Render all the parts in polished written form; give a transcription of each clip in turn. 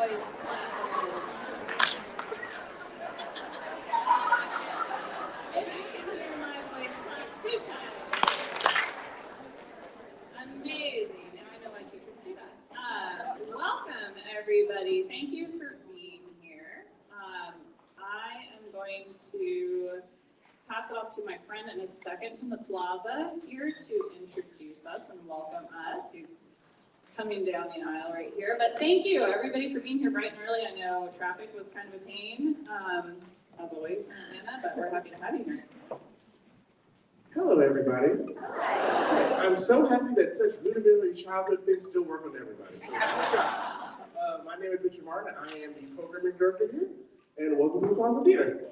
voice clap. If you can hear my voice clap 2 times. Amazing. Now I know why teachers do that. Welcome, everybody. Thank you for being here. I am going to pass it off to my friend in a second from the Plaza here to introduce us and welcome us. He's coming down the aisle right here. But thank you, everybody, for being here bright and early. I know traffic was kind of a pain, as always, in Atlanta, but we're happy to have you here. Hello, everybody. Hi. I'm so happy that such rudimentary childhood things still work on everybody. So good job. My name is Richard Martin. I am the programming director here, and welcome to the Plaza Theatre.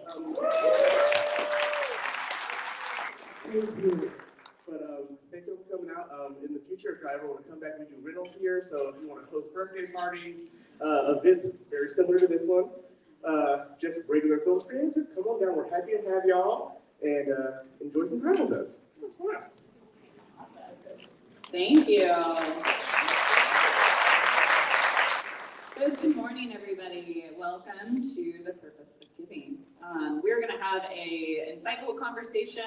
Thank you. But thank you for coming out. In the future, if I ever want to come back, we do rentals here. So if you want to host birthday parties, events very similar to this one, just regular film screens, just come on down. We're happy to have y'all and enjoy some time with us. Yeah. Awesome. Thank you. So good morning, everybody. Welcome to the Purpose of Giving. We're going to have an insightful conversation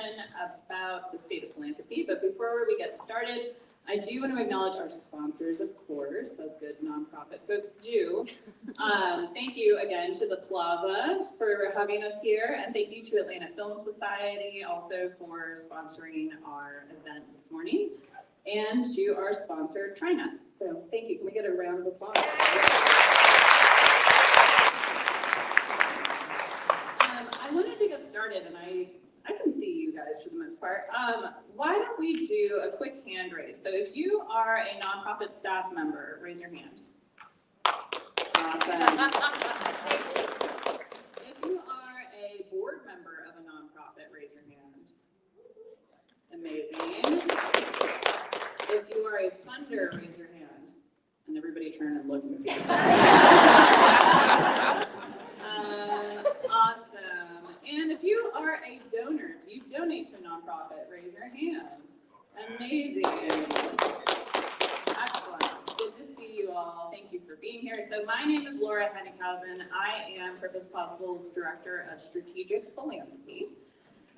about the state of philanthropy, but before we get started, I do want to acknowledge our sponsors, of course, as good nonprofit folks do. Thank you again to the Plaza for having us here, and thank you to Atlanta Film Society also for sponsoring our event this morning, and to our sponsor, TriNet. So thank you. Can we get a round of applause? I wanted to get started, and I can see you guys for the most part. Why don't we do a quick hand raise? So if you are a nonprofit staff member, raise your hand. Awesome. If you are a board member of a nonprofit, raise your hand. Amazing. If you are a funder, raise your hand. And everybody turn and look and see. Awesome. And if you are a donor, do you donate to a nonprofit? Raise your hand. Amazing. Excellent. It's good to see you all. Thank you for being here. So my name is Laura Hennighausen. I am Purpose Possible's Director of Strategic Philanthropy.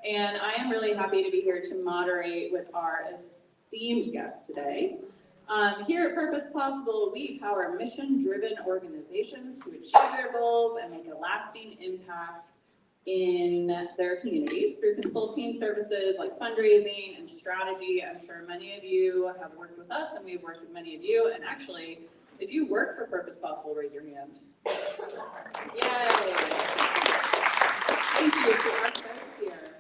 And I am really happy to be here to moderate with our esteemed guest today. Here at Purpose Possible, we power mission-driven organizations to achieve their goals and make a lasting impact in their communities through consulting services like fundraising and strategy. I'm sure many of you have worked with us, and we've worked with many of you. And actually, if you work for Purpose Possible, raise your hand. Yay! Thank you to our folks here.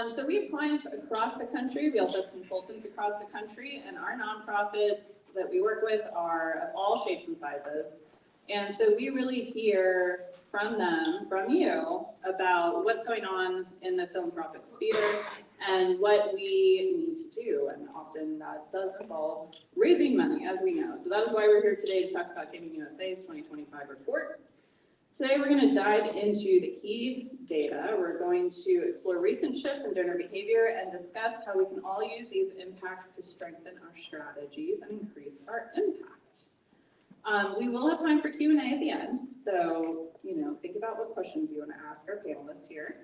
So we have clients across the country. We also have consultants across the country, and our nonprofits that we work with are of all shapes and sizes. And so we really hear from them, from you, about what's going on in the philanthropic sphere and what we need to do. And often that does involve raising money, as we know. So that is why we're here today to talk about Giving USA's 2025 report. Today, we're going to dive into the key data. We're going to explore recent shifts in donor behavior and discuss how we can all use these impacts to strengthen our strategies and increase our impact. We will have time for Q&A at the end, so think about what questions you want to ask our panelists here.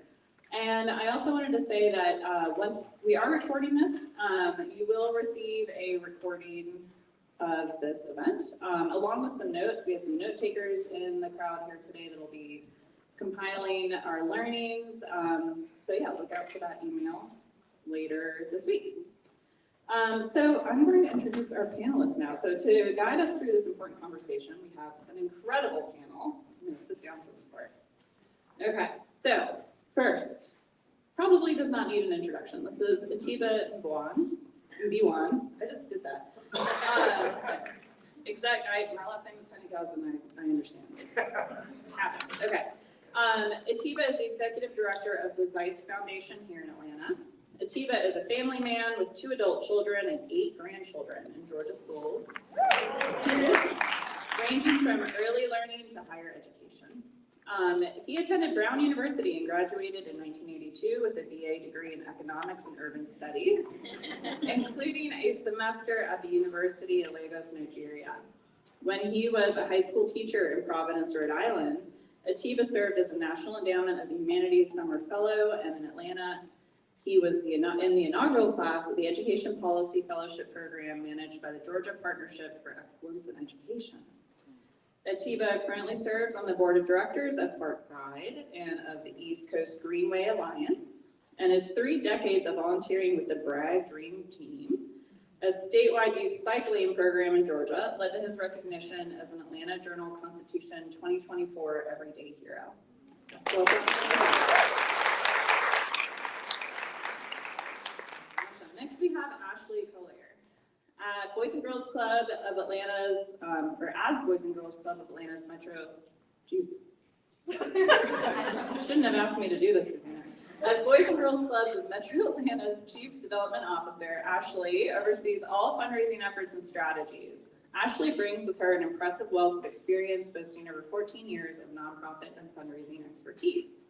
And I also wanted to say that once we are recording this, you will receive a recording of this event, along with some notes. We have some note takers in the crowd here today that will be compiling our learnings. So yeah, look out for that email later this week. So I'm going to introduce our panelists now. So to guide us through this important conversation, we have an incredible panel. I'm going to sit down for this part. Okay, so first, probably does not need an introduction. This is Atiba Mbiwan. I just did that. My last name is Hennighausen, I understand. It happens. Okay. Atiba is the executive director of the Zeiss Foundation here in Atlanta. Atiba is a family man with 2 adult children and 8 grandchildren in Georgia schools, ranging from early learning to higher education. He attended Brown University and graduated in 1982 with a BA degree in Economics and Urban Studies, including a semester at the University of Lagos, Nigeria. When he was a high school teacher in Providence, Rhode Island, Atiba served as a National Endowment of the Humanities Summer Fellow, and in Atlanta, he was in the inaugural class of the Education Policy Fellowship Program managed by the Georgia Partnership for Excellence in Education. Atiba currently serves on the board of directors of Park Pride and of the East Coast Greenway Alliance, and his 3 decades of volunteering with the Bragg Dream Team, a statewide youth cycling program in Georgia, led to his recognition as an Atlanta Journal-Constitution 2024 Everyday Hero. Welcome. Awesome. Next we have Ashley Collier. At Boys and Girls Club of Atlanta's, or as Boys and Girls Club of Atlanta's Metro, geez. Shouldn't have asked me to do this, Susanna. As Boys and Girls Clubs of Metro Atlanta's Chief Development Officer, Ashley oversees all fundraising efforts and strategies. Ashley brings with her an impressive wealth of experience, boasting over 14 years of nonprofit and fundraising expertise.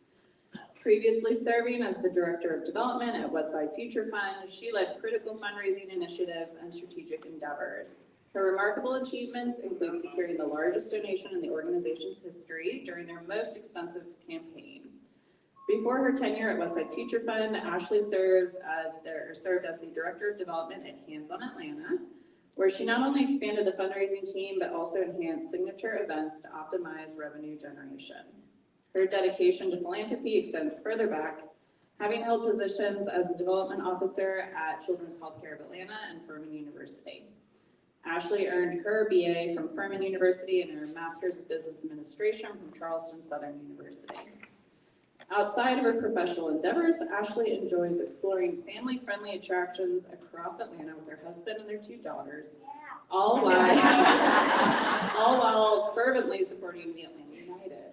Previously serving as the Director of Development at Westside Future Fund, she led critical fundraising initiatives and strategic endeavors. Her remarkable achievements include securing the largest donation in the organization's history during their most extensive campaign. Before her tenure at Westside Future Fund, Ashley served as the Director of Development at Hands On Atlanta, where she not only expanded the fundraising team, but also enhanced signature events to optimize revenue generation. Her dedication to philanthropy extends further back, having held positions as a development officer at Children's Healthcare of Atlanta and Furman University. Ashley earned her BA from Furman University and her Master's of Business Administration from Charleston Southern University. Outside of her professional endeavors, Ashley enjoys exploring family-friendly attractions across Atlanta with her husband and their 2 daughters, all while fervently supporting the Atlanta United.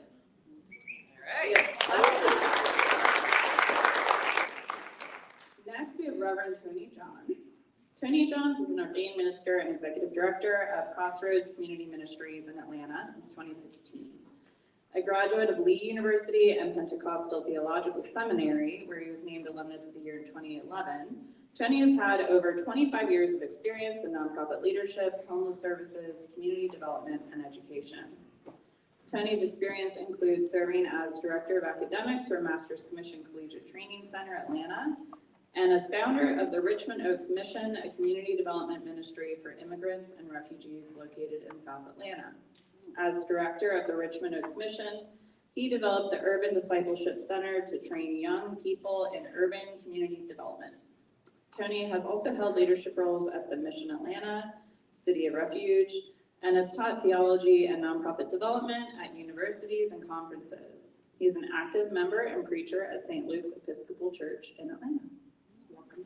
Next, we have Reverend Tony Johns. Tony Johns is an ordained minister and executive director of Crossroads Community Ministries in Atlanta since 2016. A graduate of Lee University and Pentecostal Theological Seminary, where he was named Alumnus of the Year in 2011, Tony has had over 25 years of experience in nonprofit leadership, homeless services, community development, and education. Tony's experience includes serving as Director of Academics for Master's Commission Collegiate Training Center, Atlanta, and as founder of the Richmond Oaks Mission, a community development ministry for immigrants and refugees located in South Atlanta. As Director of the Richmond Oaks Mission, he developed the Urban Discipleship Center to train young people in urban community development. Tony has also held leadership roles at the Mission Atlanta, City of Refuge, and has taught theology and nonprofit development at universities and conferences. He's an active member and preacher at St. Luke's Episcopal Church in Atlanta. So welcome.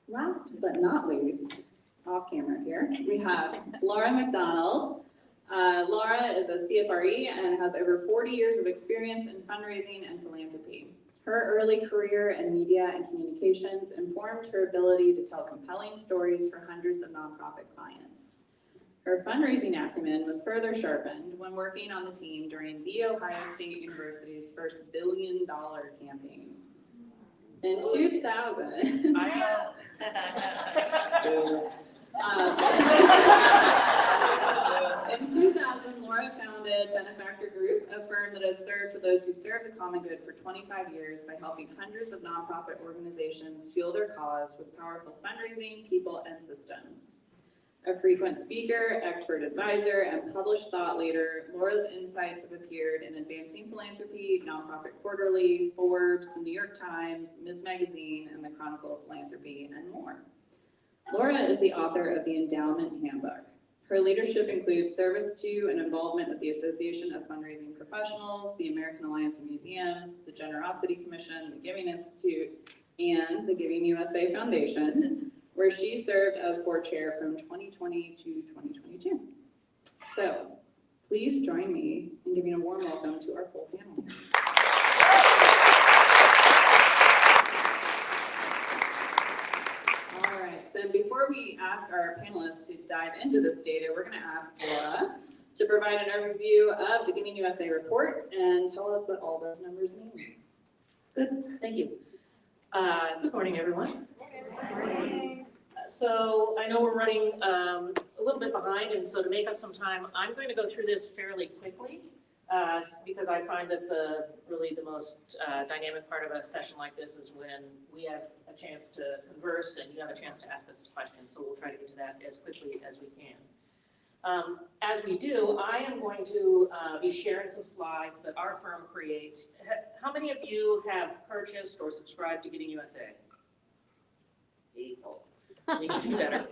Last but not least, off camera here, we have Laura McDonald. Laura is a CFRE and has over 40 years of experience in fundraising and philanthropy. Her early career in media and communications informed her ability to tell compelling stories for hundreds of nonprofit clients. Her fundraising acumen was further sharpened when working on the team during The Ohio State University's first $1 billion campaign. In 2000, in 2000, Laura founded Benefactor Group, a firm that has served for those who serve the common good for 25 years by helping hundreds of nonprofit organizations fuel their cause with powerful fundraising, people, and systems. A frequent speaker, expert advisor, and published thought leader, Laura's insights have appeared in Advancing Philanthropy, Nonprofit Quarterly, Forbes, the New York Times, Ms. Magazine, and the Chronicle of Philanthropy, and more. Laura is the author of the Endowment Handbook. Her leadership includes service to and involvement with the Association of Fundraising Professionals, the American Alliance of Museums, the Generosity Commission, the Giving Institute, and the Giving USA Foundation, where she served as board chair from 2020 to 2022. So please join me in giving a warm welcome to our full panel. All right, so before we ask our panelists to dive into this data, we're gonna ask Laura to provide an overview of the Giving USA report and tell us what all those numbers mean. Good, thank you. Good morning, everyone. So I know we're running a little bit behind, and so to make up some time, I'm going to go through this fairly quickly because I find that really the most dynamic part of a session like this is when we have a chance to converse and you have a chance to ask us questions. So we'll try to get to that as quickly as we can. As we do, I am going to be sharing some slides that our firm creates. How many of you have purchased or subscribed to Giving USA? People. You can do better.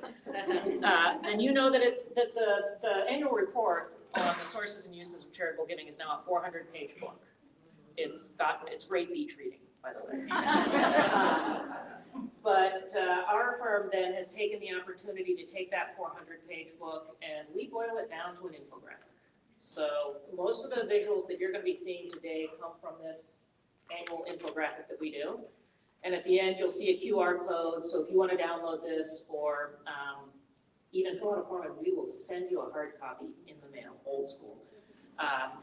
And you know that the annual report on the sources and uses of charitable giving is now a 400-page book. It's great beach reading, by the way. But our firm then has taken the opportunity to take that 400-page book and we boil it down to an infographic. So most of the visuals that you're going to be seeing today come from this annual infographic that we do. And at the end, you'll see a QR code. So if you want to download this or even fill out a form, we will send you a hard copy in the mail, old school.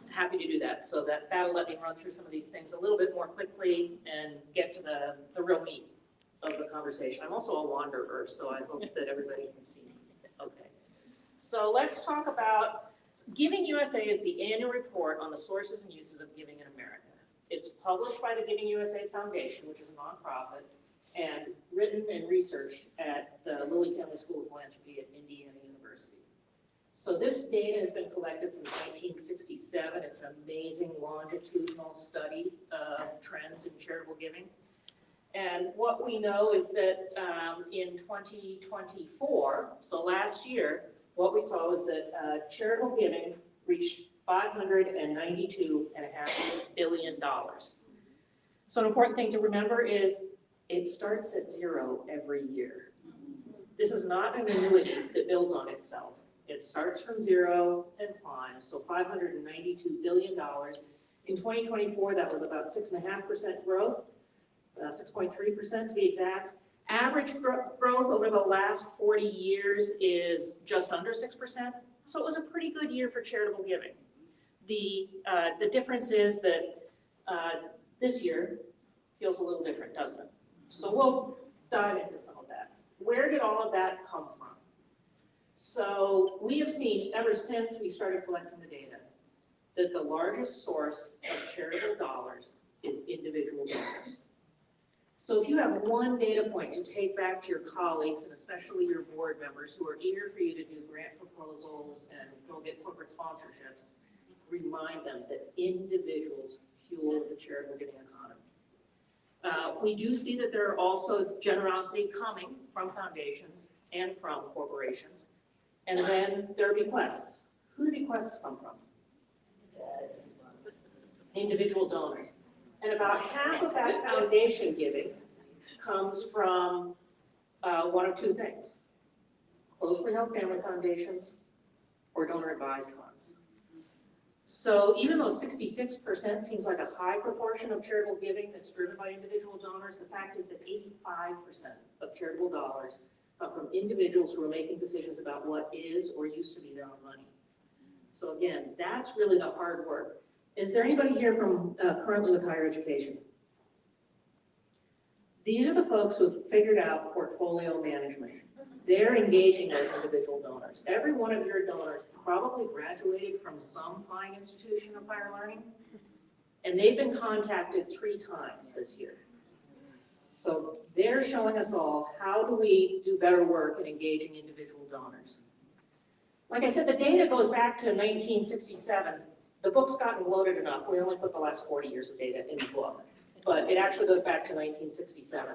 Happy to do that. So that'll let me run through some of these things a little bit more quickly and get to the real meat of the conversation. I'm also a wanderer, so I hope that everybody can see me. Okay. So let's talk about Giving USA is the annual report on the sources and uses of giving in America. It's published by the Giving USA Foundation, which is a nonprofit, and written and researched at the Lilly Family School of Philanthropy at Indiana University. So this data has been collected since 1967. It's an amazing longitudinal study of trends in charitable giving. And what we know is that in 2024, so last year, what we saw was that charitable giving reached $592.5 billion. So an important thing to remember is it starts at zero every year. This is not an annuity that builds on itself. It starts from zero and climbs, so $592 billion. In 2024, that was about 6.5% growth, 6.3% to be exact. Average growth over the last 40 years is just under 6%, so it was a pretty good year for charitable giving. The difference is that this year feels a little different, doesn't it? So we'll dive into some of that. Where did all of that come from? So we have seen ever since we started collecting the data that the largest source of charitable dollars is individual donors. So if you have one data point to take back to your colleagues and especially your board members who are eager for you to do grant proposals and go get corporate sponsorships, remind them that individuals fuel the charitable giving economy. We do see that there are also generosity coming from foundations and from corporations. And then there are bequests. Who do bequests come from? Individual donors. And about half of that foundation giving comes from one of two things: closely held family foundations or donor advised funds. So even though 66% seems like a high proportion of charitable giving that's driven by individual donors, the fact is that 85% of charitable dollars come from individuals who are making decisions about what is or used to be their own money. So again, that's really the hard work. Is there anybody here from currently with higher education? These are the folks who have figured out portfolio management. They're engaging those individual donors. Every one of your donors probably graduated from some fine institution of higher learning, and they've been contacted 3 times this year. So they're showing us all how do we do better work in engaging individual donors. Like I said, the data goes back to 1967. The book's gotten loaded enough. We only put the last 40 years of data in the book, but it actually goes back to 1967.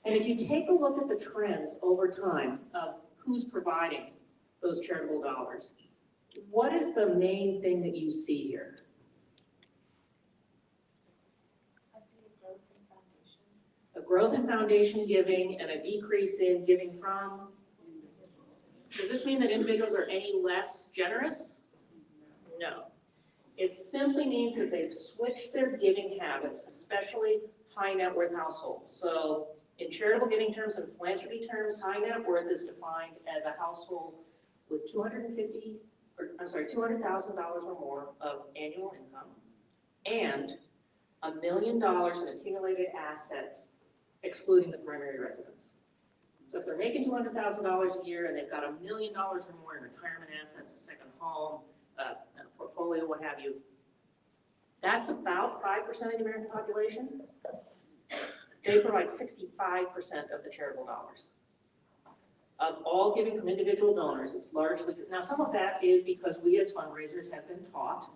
And if you take a look at the trends over time of who's providing those charitable dollars, what is the main thing that you see here? I see a growth in foundation. A growth in foundation giving and a decrease in giving from? Does this mean that individuals are any less generous? No. It simply means that they've switched their giving habits, especially high net worth households. So in charitable giving terms and philanthropy terms, high net worth is defined as a household with $200,000 or more of annual income and $1 million in accumulated assets, excluding the primary residence. So if they're making $200,000 a year and they've got $1 million or more in retirement assets, a second home, a portfolio, what have you, that's about 5% of the American population. They provide 65% of the charitable dollars. Of all giving from individual donors, it's largely, now some of that is because we as fundraisers have been taught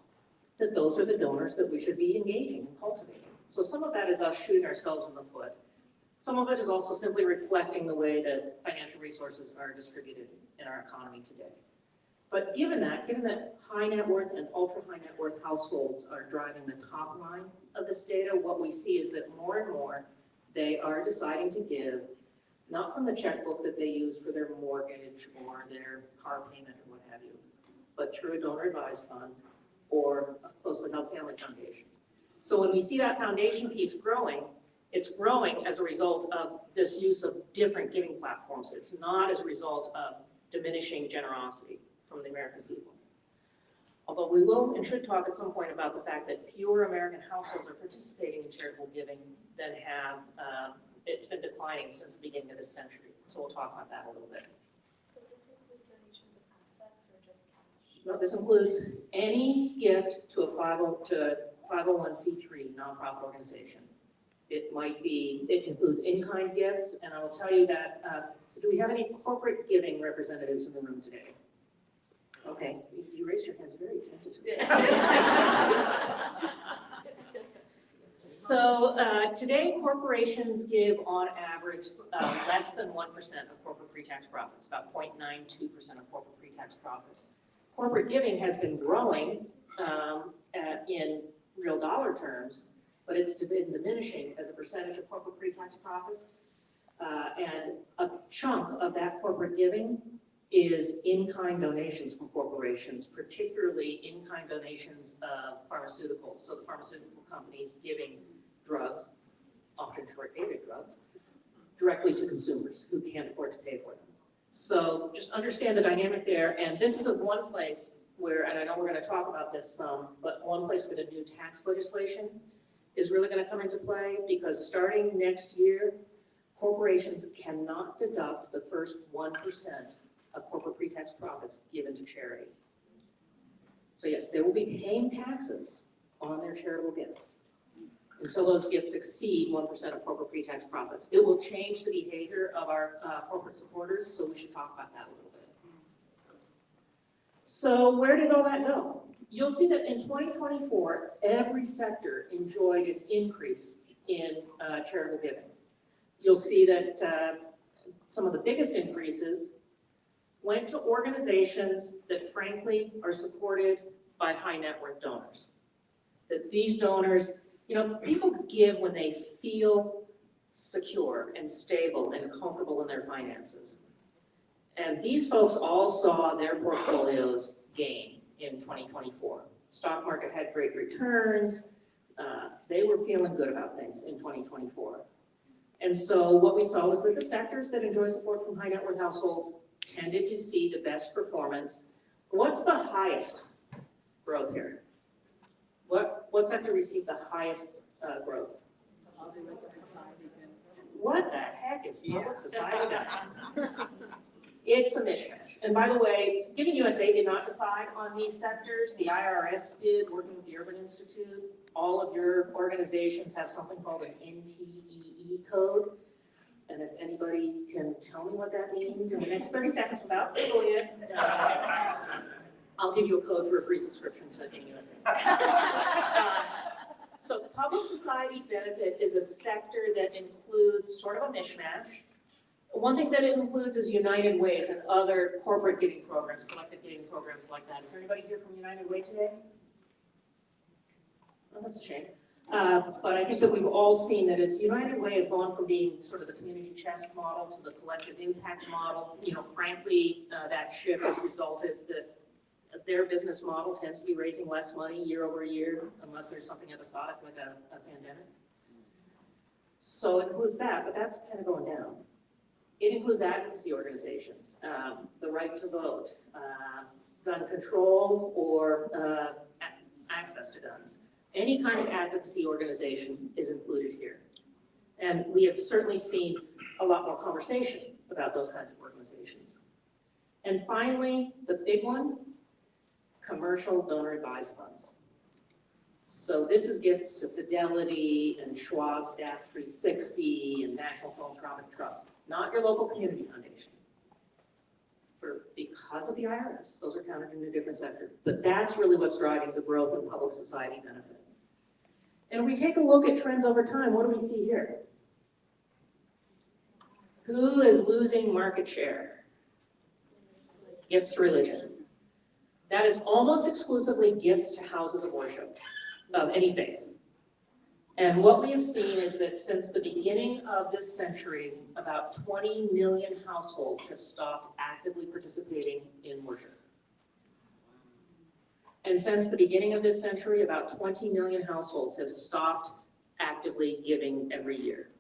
that those are the donors that we should be engaging and cultivating. So some of that is us shooting ourselves in the foot. Some of it is also simply reflecting the way that financial resources are distributed in our economy today. But given that high net worth and ultra high net worth households are driving the top line of this data, what we see is that more and more they are deciding to give, not from the checkbook that they use for their mortgage or their car payment or what have you, but through a donor advised fund or a closely held family foundation. So when we see that foundation piece growing, it's growing as a result of this use of different giving platforms. It's not as a result of diminishing generosity from the American people. Although we will and should talk at some point about the fact that fewer American households are participating in charitable giving than have, it's been declining since the beginning of this century. So we'll talk about that a little bit. Does this include donations of assets or just cash? No, this includes any gift to a 501c3 nonprofit organization. It includes in-kind gifts, and I will tell you that, do we have any corporate giving representatives in the room today? Okay, you raised your hands very tentatively. So today corporations give on average less than 1% of corporate pre-tax profits, about 0.92% of corporate pre-tax profits. Corporate giving has been growing in real dollar terms, but it's been diminishing as a percentage of corporate pre-tax profits. And a chunk of that corporate giving is in-kind donations from corporations, particularly in-kind donations of pharmaceuticals. So the pharmaceutical companies giving drugs, often short-dated drugs, directly to consumers who can't afford to pay for them. So just understand the dynamic there. And this is one place where, and I know we're going to talk about this some, but one place where the new tax legislation is really going to come into play, because starting next year, corporations cannot deduct the first 1% of corporate pre-tax profits given to charity. So yes, they will be paying taxes on their charitable gifts until those gifts exceed 1% of corporate pre-tax profits. It will change the behavior of our corporate supporters, so we should talk about that a little bit. So where did all that go? You'll see that in 2024, every sector enjoyed an increase in charitable giving. You'll see that some of the biggest increases went to organizations that frankly are supported by high net worth donors. That these donors, people give when they feel secure and stable and comfortable in their finances. And these folks all saw their portfolios gain in 2024. Stock market had great returns. They were feeling good about things in 2024. And so what we saw was that the sectors that enjoy support from high net worth households tended to see the best performance. What's the highest growth here? What sector received the highest growth? What the heck is public society doing? It's a mishmash. And by the way, Giving USA did not decide on these sectors. The IRS did, working with the Urban Institute. All of your organizations have something called an NTEE code. And if anybody can tell me what that means in the next 30 seconds without Googling it, I'll give you a code for a free subscription to Giving USA. So public society benefit is a sector that includes sort of a mishmash. One thing that it includes is United Way's and other corporate giving programs, collective giving programs like that. Is there anybody here from United Way today? Oh, that's a shame. But I think that we've all seen that as United Way has gone from being sort of the community chest model to the collective impact model. Frankly, that shift has resulted that their business model tends to be raising less money year over year, unless there's something episodic like a pandemic. So it includes that, but that's kind of going down. It includes advocacy organizations, the right to vote, gun control, or access to guns. Any kind of advocacy organization is included here. And we have certainly seen a lot more conversation about about those kinds of organizations. And finally, the big one, commercial donor advised funds. So this is gifts to Fidelity and Schwab Staff 360 and National Philanthropic Trust, not your local community foundation. Because of the IRS, those are counted in a different sector. But that's really what's driving the growth in public society benefit. And if we take a look at trends over time, what do we see here? Who is losing market share? Gifts to religion. That is almost exclusively gifts to houses of worship of any faith. And what we have seen is that since the beginning of this century, about 20 million households have stopped actively participating in worship. And since the beginning of this century, about 20 million households have stopped actively giving every year.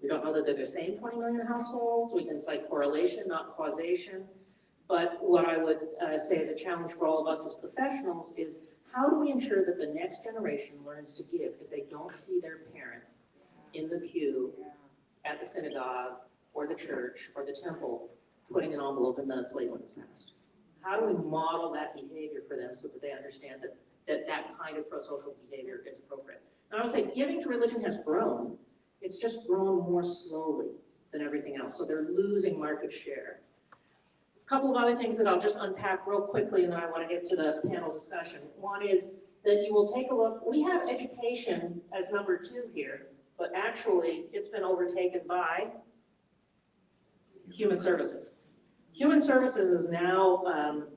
We don't know that they're the same 20 million households. We can cite correlation, not causation. But what I would say is a challenge for all of us as professionals is how do we ensure that the next generation learns to give if they don't see their parent in the pew at the synagogue or the church or the temple putting an envelope in the plate when it's passed? How do we model that behavior for them so that they understand that kind of pro-social behavior is appropriate? Now, I would say giving to religion has grown. It's just grown more slowly than everything else. So they're losing market share. A couple of other things that I'll just unpack real quickly, and then I want to get to the panel discussion. One is that you will take a look. We have education as number 2 here, but actually it's been overtaken by human services. Human services has now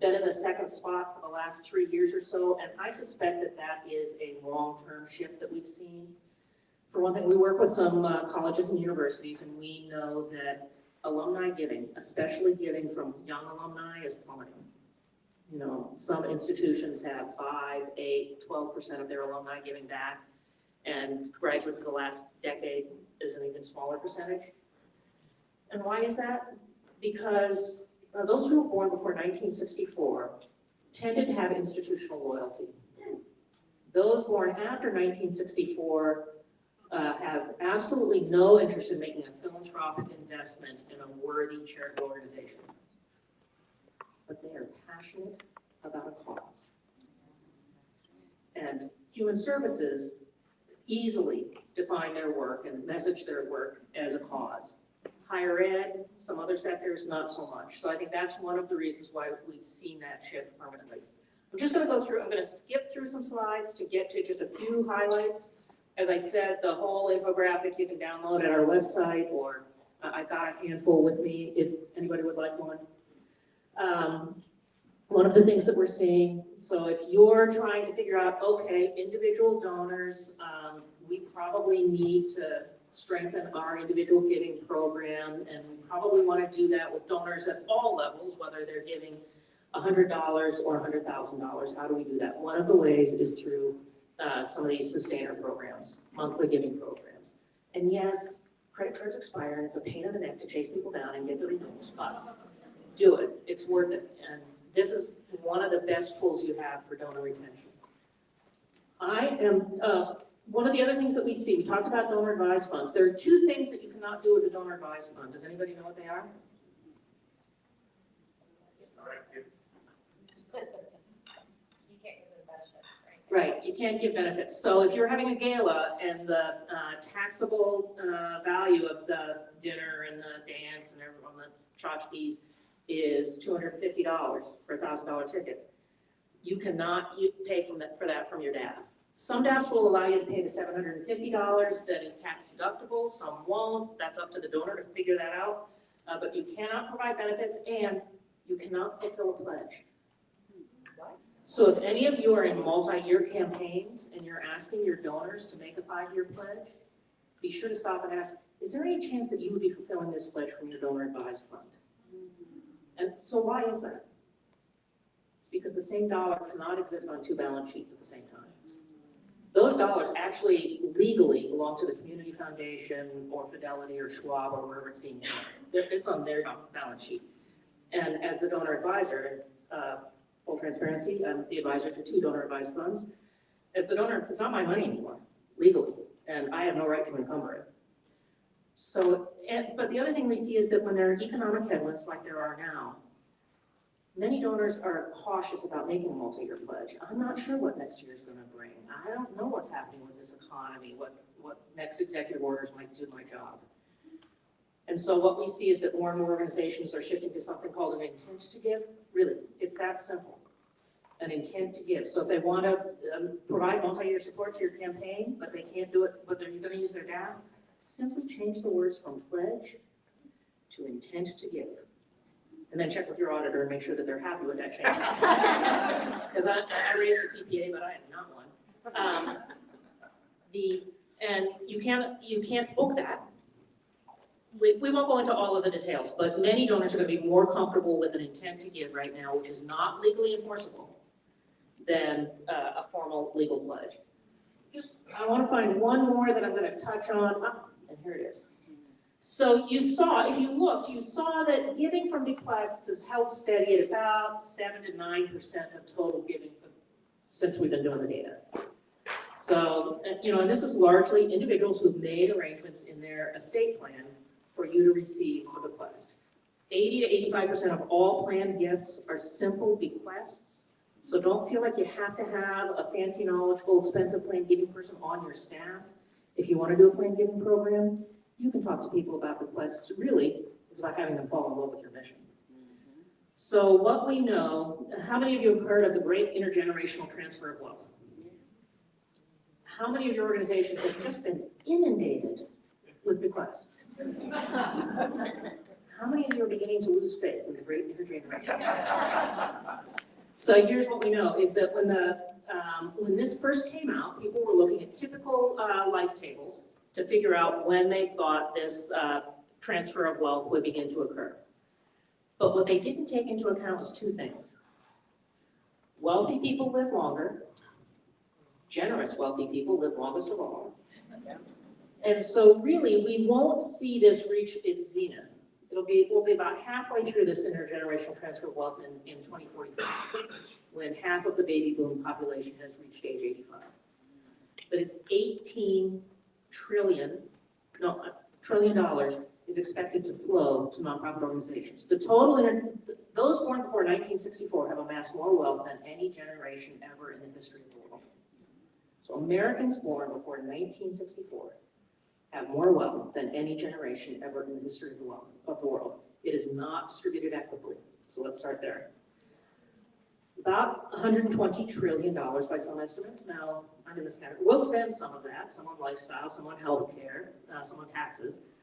been in the second spot for the last 3 years or so, and I suspect that that is a long-term shift that we've seen. For one thing, we work with some colleges and universities, and we know that alumni giving, especially giving from young alumni, is plummeting. You know, some institutions have 5, 8, 12% of their alumni giving back, and graduates of the last decade is an even smaller percentage. And why is that? Because those who were born before 1964 tended to have institutional loyalty. Those born after 1964 have absolutely no interest in making a philanthropic investment in a worthy charitable organization. But they are passionate about a cause. And human services easily define their work and message their work as a cause. Higher ed, some other sectors, not so much. So I think that's one of the reasons why we've seen that shift permanently. I'm just going to go through, I'm going to skip through some slides to get to just a few highlights. As I said, the whole infographic you can download at our website, or I've got a handful with me if anybody would like one. One of the things that we're seeing, so if you're trying to figure out, okay, individual donors, we probably need to strengthen our individual giving program, and we probably want to do that with donors at all levels, whether they're giving $100 or $100,000. How do we do that? One of the ways is through some of these sustainer programs, monthly giving programs. And yes, credit cards expire and it's a pain in the neck to chase people down and get the renewals, but do it, it's worth it. And this is one of the best tools you have for donor retention. One of the other things that we see, we talked about donor advised funds. There are 2 things that you cannot do with a donor advised fund. Does anybody know what they are? Right, you can't give benefits. So if you're having a gala and the taxable value of the dinner and the dance and everyone, the tchotchkes is $250 for a $1,000 ticket, you cannot pay for that from your DAF. Some DAFs will allow you to pay the $750 that is tax deductible, some won't. That's up to the donor to figure that out. But you cannot provide benefits and you cannot fulfill a pledge. So if any of you are in multi-year campaigns and you're asking your donors to make a 5-year pledge, be sure to stop and ask, is there any chance that you would be fulfilling this pledge from your donor advised fund? And so why is that? It's because the same dollar cannot exist on 2 balance sheets at the same time. Those dollars actually legally belong to the community foundation or Fidelity or Schwab or wherever it's being held. It's on their balance sheet. And as the donor advisor, full transparency, I'm the advisor to 2 donor advised funds. As the donor, it's not my money anymore, legally, and I have no right to encumber it. So, but the other thing we see is that when there are economic headwinds like there are now, many donors are cautious about making a multi-year pledge. I'm not sure what next year is going to bring. I don't know what's happening with this economy, what next executive orders might do my job. And so what we see is that more and more organizations are shifting to something called an intent to give. Really, it's that simple, an intent to give. So if they want to provide multi-year support to your campaign, but they can't do it, but they're going to use their DAF, simply change the words from pledge to intent to give. And then check with your auditor and make sure that they're happy with that change. Because I raised a CPA, but I am not one. And you can't book that. We won't go into all of the details, but many donors are going to be more comfortable with an intent to give right now, which is not legally enforceable, than a formal legal pledge. I want to find one more that I'm going to touch on, and here it is. So you saw, if you looked, you saw that giving from bequests has held steady at about 7 to 9% of total giving since we've been doing the data. So, and this is largely individuals who've made arrangements in their estate plan for you to receive a bequest. 80 to 85% of all planned gifts are simple bequests. So don't feel like you have to have a fancy, knowledgeable, expensive planned giving person on your staff. If you want to do a planned giving program, you can talk to people about bequests. Really, it's about having them fall in love with your mission. So what we know, how many of you have heard of the great intergenerational transfer of wealth? How many of your organizations have just been inundated with bequests? How many of you are beginning to lose faith in the great intergenerational? So here's what we know, is that when this first came out, people were looking at typical life tables to figure out when they thought this transfer of wealth would begin to occur. But what they didn't take into account was two things. Wealthy people live longer. Generous wealthy people live longest of all. And so really, we won't see this reach its zenith. We'll be about halfway through this intergenerational transfer of wealth in 2045, when half of the baby boom population has reached age 85. But it's $18 trillion is expected to flow to nonprofit organizations. The total, those born before 1964 have amassed more wealth than any generation ever in the history of the world. So Americans born before 1964 have more wealth than any generation ever in the history of the world. It is not distributed equitably. So let's start there. About $120 trillion by some estimates. Now, I'm in this category. We'll spend some of that, some on lifestyle, some on healthcare, some on taxes.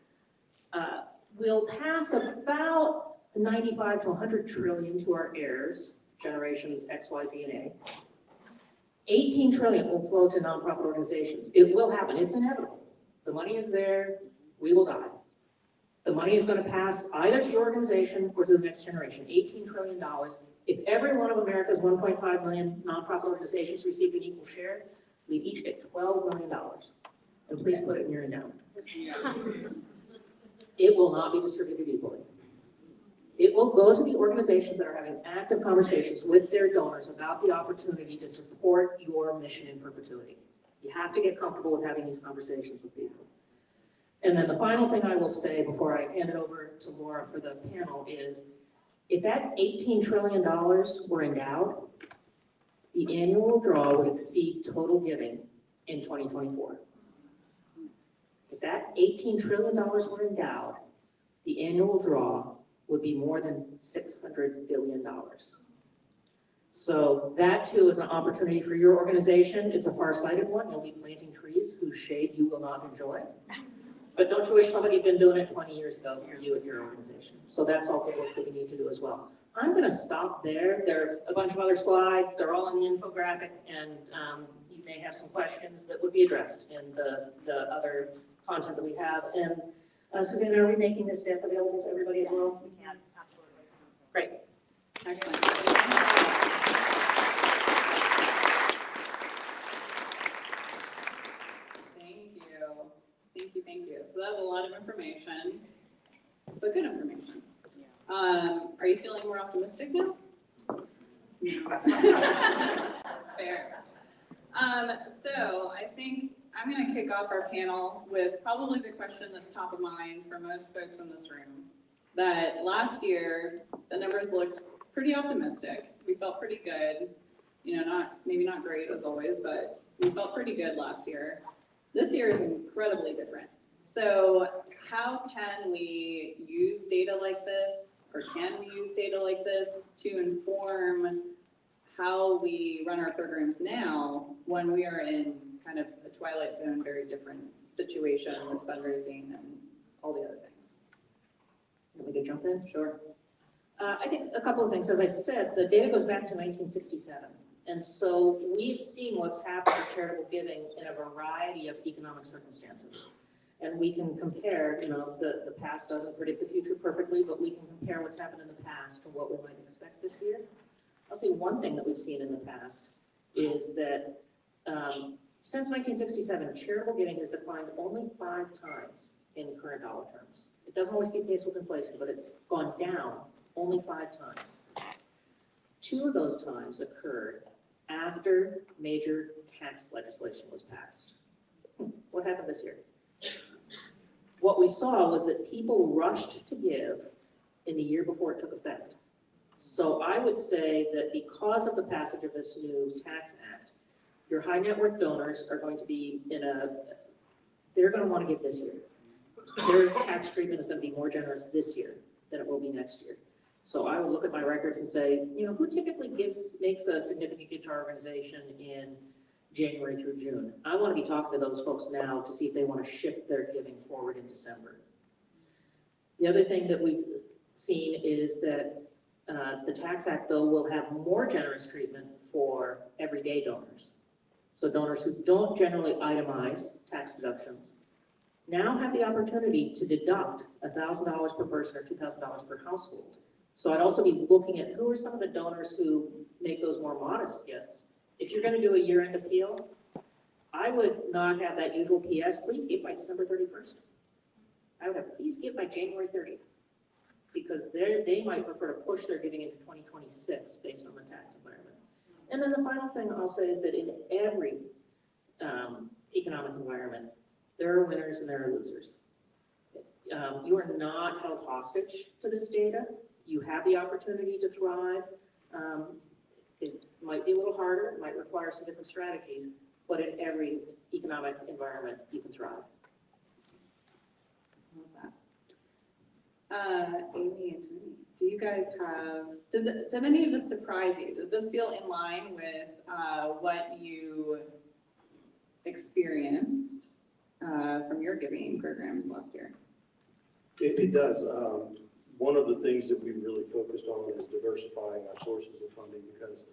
We'll pass about 95 to 100 trillion to our heirs, generations X, Y, Z, and A. 18 trillion will flow to nonprofit organizations. It will happen. It's inevitable. The money is there. We will die. The money is going to pass either to your organization or to the next generation. $18 trillion. If every one of America's 1.5 million nonprofit organizations received an equal share, we'd each get $12 million. And please put it in your endowment. It will not be distributed equally. It will go to the organizations that are having active conversations with their donors about the opportunity to support your mission in perpetuity. You have to get comfortable with having these conversations with people. And then the final thing I will say before I hand it over to Laura for the panel is, if that $18 trillion were endowed, the annual draw would exceed total giving in 2024. If that $18 trillion were endowed, the annual draw would be more than $600 billion. So that too is an opportunity for your organization. It's a far-sighted one. You'll be planting trees whose shade you will not enjoy. But don't you wish somebody had been doing it 20 years ago for you at your organization? So that's all the work that we need to do as well. I'm going to stop there. There are a bunch of other slides. They're all in the infographic, and you may have some questions that would be addressed in the other content that we have. And Suzanne, are we making this deck available to everybody as well? We can, absolutely. Great. Excellent. Thank you. So that was a lot of information, but good information. Are you feeling more optimistic now? Fair. So I think I'm gonna kick off our panel with probably the question that's top of mind for most folks in this room. That last year, the numbers looked pretty optimistic. We felt pretty good. You know, maybe not great as always, but we felt pretty good last year. This year is incredibly different. So how can we use data like this, or can we use data like this to inform how we run our programs now when we are in kind of a twilight zone, very different situation with fundraising and all the other things? Want me to jump in? Sure. I think a couple of things. As I said, the data goes back to 1967. And so we've seen what's happened to charitable giving in a variety of economic circumstances. And we can compare, you know, the past doesn't predict the future perfectly, but we can compare what's happened in the past to what we might expect this year. I'll say one thing that we've seen in the past is that since 1967, charitable giving has declined only 5 times in current dollar terms. It doesn't always keep pace with inflation, but it's gone down only 5 times. 2 of those times occurred after major tax legislation was passed. What happened this year? What we saw was that people rushed to give in the year before it took effect. So I would say that because of the passage of this new tax act, your high net worth donors are going to be they're going to want to give this year. Their tax treatment is going to be more generous this year than it will be next year. So I would look at my records and say, you know, who typically makes a significant gift to our organization in January through June? I want to be talking to those folks now to see if they want to shift their giving forward in December. The other thing that we've seen is that the Tax Act, though, will have more generous treatment for everyday donors. So donors who don't generally itemize tax deductions now have the opportunity to deduct $1,000 per person or $2,000 per household. So I'd also be looking at who are some of the donors who make those more modest gifts. If you're going to do a year-end appeal, I would not have that usual PS, please give by December 31st. I would have, please give by January 30th, because they might prefer to push their giving into 2026 based on the tax environment. And then the final thing I'll say is that in every economic environment, there are winners and there are losers. You are not held hostage to this data. You have the opportunity to thrive. It might be a little harder, it might require some different strategies, but in every economic environment, you can thrive. Love that. Amy and Tony, do you guys have, did any of this surprise you? Does this feel in line with what you experienced from your giving programs last year? It does. One of the things that we really focused on is diversifying our sources of funding, because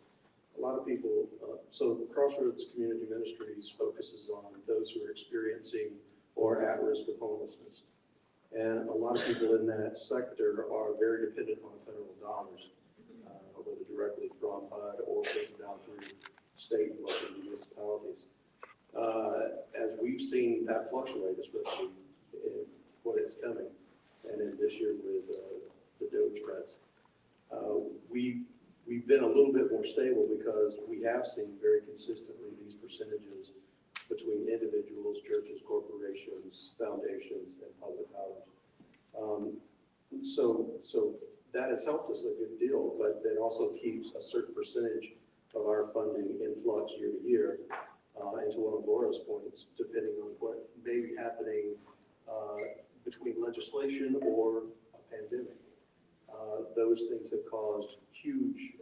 a lot of people, so Crossroads Community Ministries focuses on those who are experiencing or at risk of homelessness. And a lot of people in that sector are very dependent on federal dollars, whether directly from HUD or filtered down through state and local municipalities. As we've seen that fluctuate, especially in what is coming, and in this year with the DOGE cuts, we've been a little bit more stable because we have seen very consistently these percentages between individuals, churches, corporations, foundations, and public college. So that has helped us a good deal, but that also keeps a certain percentage of our funding in flux year to year. And to one of Laura's points, depending on what may be happening between legislation or a pandemic. Those things have caused huge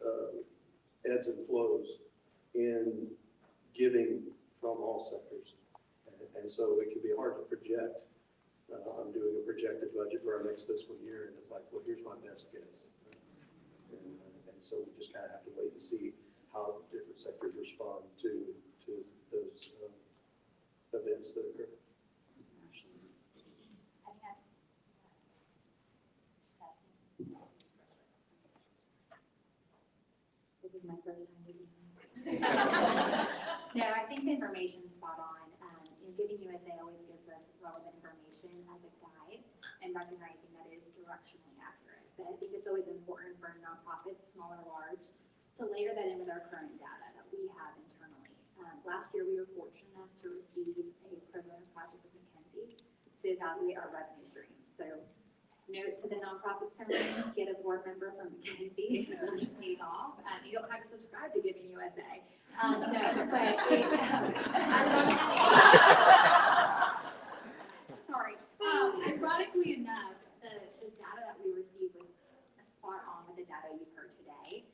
ebbs and flows in giving from all sectors. And so it can be hard to project. I'm doing a projected budget for our next fiscal year, and it's like, well, here's my best guess. And so we just kind of have to wait and see how different sectors respond to those events that occur. This is my first time using it. No, I think the information's spot on. Giving USA always gives us relevant information as a guide and recognizing that it is directionally accurate. But I think it's always important for nonprofits, small or large, to layer that in with our current data that we have internally. Last year, we were fortunate enough to receive a program project with McKinsey to evaluate our revenue streams. So note to the nonprofits coming in, get a board member from McKinsey, it really pays off. You don't have to subscribe to Giving USA. No, but sorry. Ironically enough, the data that we received was spot on with the data you've heard today.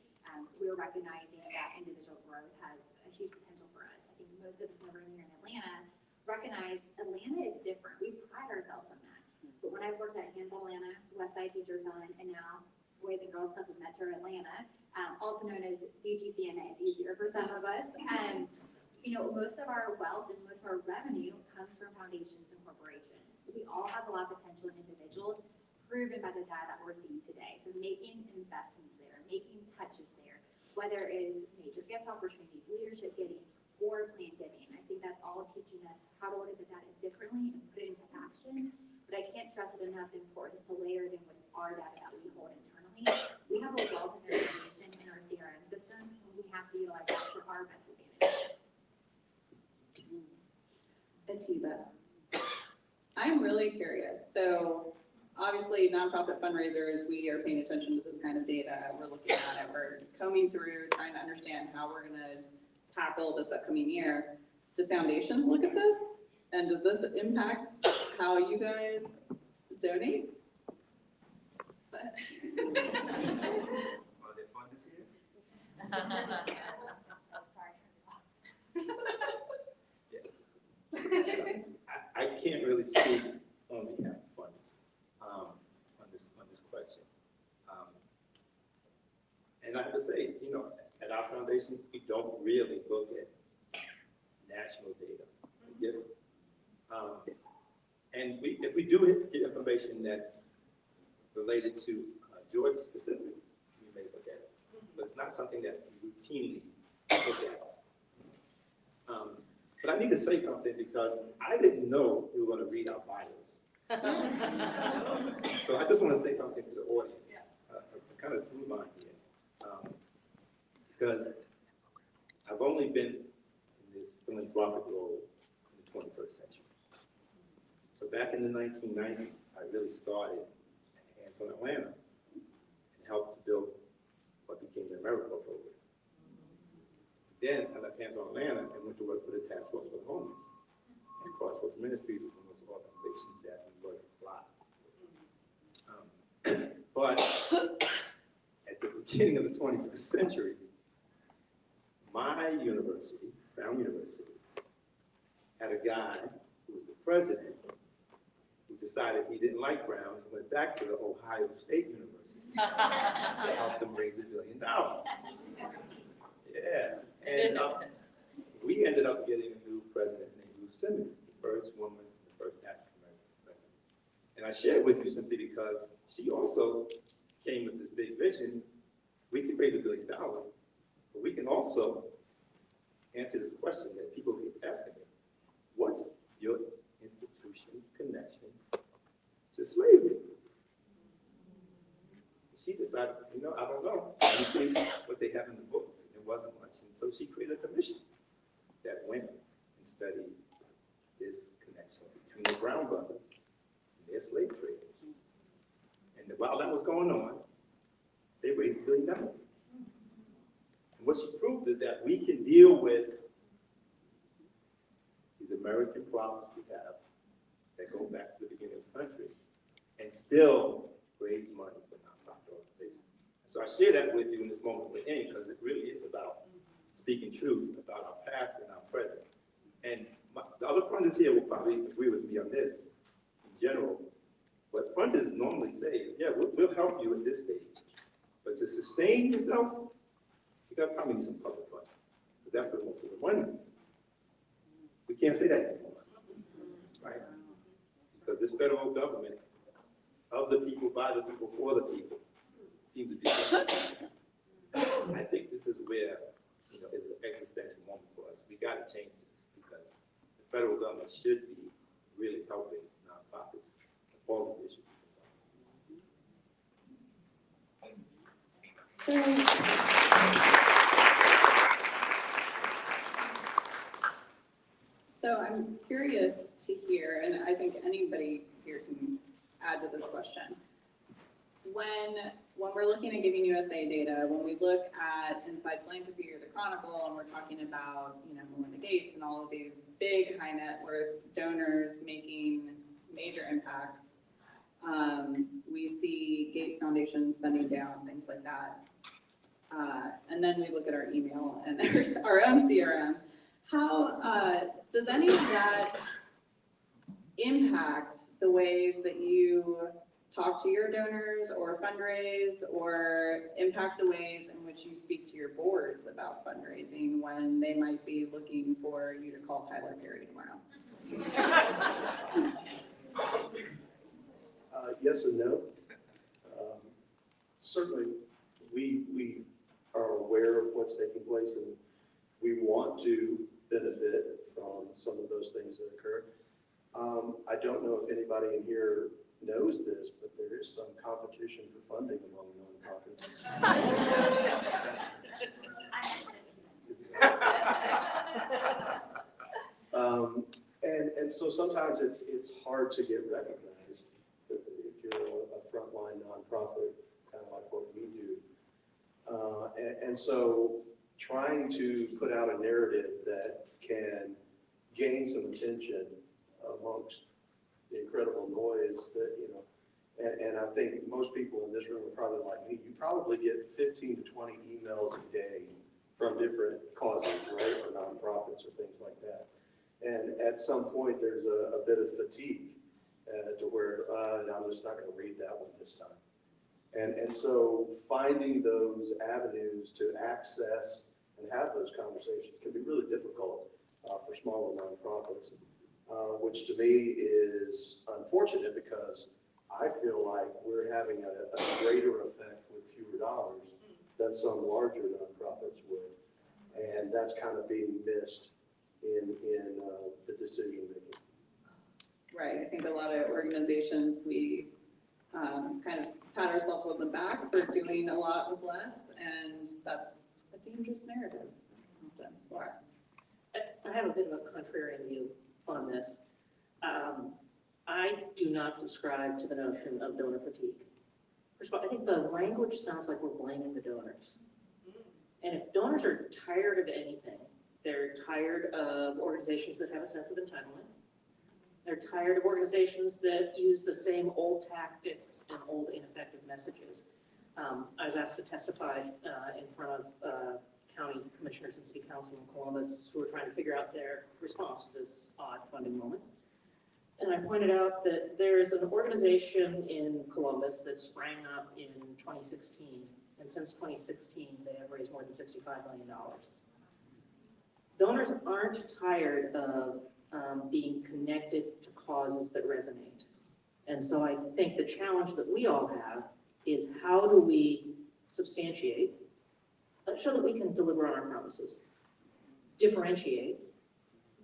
We're recognizing that individual growth has a huge potential for us. I think most of us in the room here in Atlanta recognize Atlanta is different. We pride ourselves on that. But when I've worked at Hands-On Atlanta, Westside Feature Fund, and now Boys and Girls Club of Metro Atlanta, also known as BGCMA, easier for some of us. Most of our wealth and most of our revenue comes from foundations and corporations. We all have a lot of potential in individuals, proven by the data that we're seeing today. So making investments there, making touches there, whether it is major gift opportunities, leadership giving, or planned giving. I think that's all teaching us how to look at the data differently and put it into action. But I can't stress it enough, the importance to layer it in with our data that we hold internally. We have a wealth of information in our CRM systems, and we have to utilize that for our best advantage. Atiba, I'm really curious. So obviously nonprofit fundraisers, we are paying attention to this kind of data. We're looking at it, we're combing through, trying to understand how we're gonna tackle this upcoming year. Do foundations look at this? And does this impact how you guys donate? Are there funders here? I can't really speak on behalf of funders on this question. And I have to say, at our foundation, we don't really look at national data. We get it. And if we do get information that's related to Georgia specific, we may look at it. But it's not something that we routinely look at. But I need to say something because I didn't know we were going to read our bios. So I just want to say something to the audience. I kind of drew mine here. Because I've only been in this philanthropic role in the 21st century. So back in the 1990s, I really started at Hands-On Atlanta and helped to build what became the AmeriCorps program. Then I left Hands-On Atlanta and went to work for the Task Force for the Homeless. And Crossroads Ministries was one of those organizations that we worked a lot. But at the beginning of the 21st century, my university, Brown University, had a guy who was the president who decided he didn't like Brown and went back to the Ohio State University to help them raise $1 billion. Yeah, and we ended up getting a new president named Ruth Simmons, the first woman, the first African-American president. And I share it with you simply because she also came with this big vision. We can raise $1 billion, but we can also answer this question that people keep asking me. What's your institution's connection to slavery? She decided, I don't know. Let me see what they have in the books. It wasn't much. And so she created a commission that went and studied this connection between the Brown brothers and their slave trade. And while that was going on, they raised $1 billion. And what she proved is that we can deal with these American problems we have that go back to the beginning of this country and still raise money for nonprofit organizations. So I share that with you in this moment we're in because it really is about speaking truth about our past and our present. And the other funders here will probably agree with me on this in general. What funders normally say is, yeah, we'll help you at this stage. But to sustain yourself, you got to probably need some public funding. But that's where most of the money is. We can't say that anymore, right? Because this federal government, of the people, by the people, for the people, seems to be. I think this is where, it's an existential moment for us. We got to change this because the federal government should be really helping nonprofits with all these issues. So I'm curious to hear, and I think anybody here can add to this question. When we're looking at Giving USA data, when we look at Inside Philanthropy or the Chronicle, and we're talking about, Melinda Gates and all of these big high net worth donors making major impacts, we see Gates Foundation spending down, things like that. And then we look at our email and our own CRM. How does any of that impact the ways that you talk to your donors or fundraise, or impact the ways in which you speak to your boards about fundraising when they might be looking for you to call Tyler Perry tomorrow? Yes and no. Certainly, we are aware of what's taking place, and we want to benefit from some of those things that occur. I don't know if anybody in here knows this, but there is some competition for funding among nonprofits. And so sometimes it's hard to get recognized if you're a frontline nonprofit, kind of like what we do. And so trying to put out a narrative that can gain some attention amongst the incredible noise that, and I think most people in this room are probably like me, you probably get 15 to 20 emails a day from different causes, right, or nonprofits or things like that. And at some point, there's a bit of fatigue to where I'm just not going to read that one this time. And so finding those avenues to access and have those conversations can be really difficult for smaller nonprofits, which to me is unfortunate because I feel like we're having a greater effect with fewer dollars than some larger nonprofits would. And that's kind of being missed in the decision making. Right, I think a lot of organizations, we kind of pat ourselves on the back for doing a lot with less, and that's a dangerous narrative. Laura. I have a bit of a contrarian view on this. I do not subscribe to the notion of donor fatigue. First of all, I think the language sounds like we're blaming the donors. And if donors are tired of anything, they're tired of organizations that have a sense of entitlement. They're tired of organizations that use the same old tactics and old ineffective messages. I was asked to testify in front of county commissioners and city council in Columbus who were trying to figure out their response to this odd funding moment. And I pointed out that there's an organization in Columbus that sprang up in 2016. And since 2016, they have raised more than $65 million. Donors aren't tired of being connected to causes that resonate. And so I think the challenge that we all have is how do we substantiate, show that we can deliver on our promises, differentiate,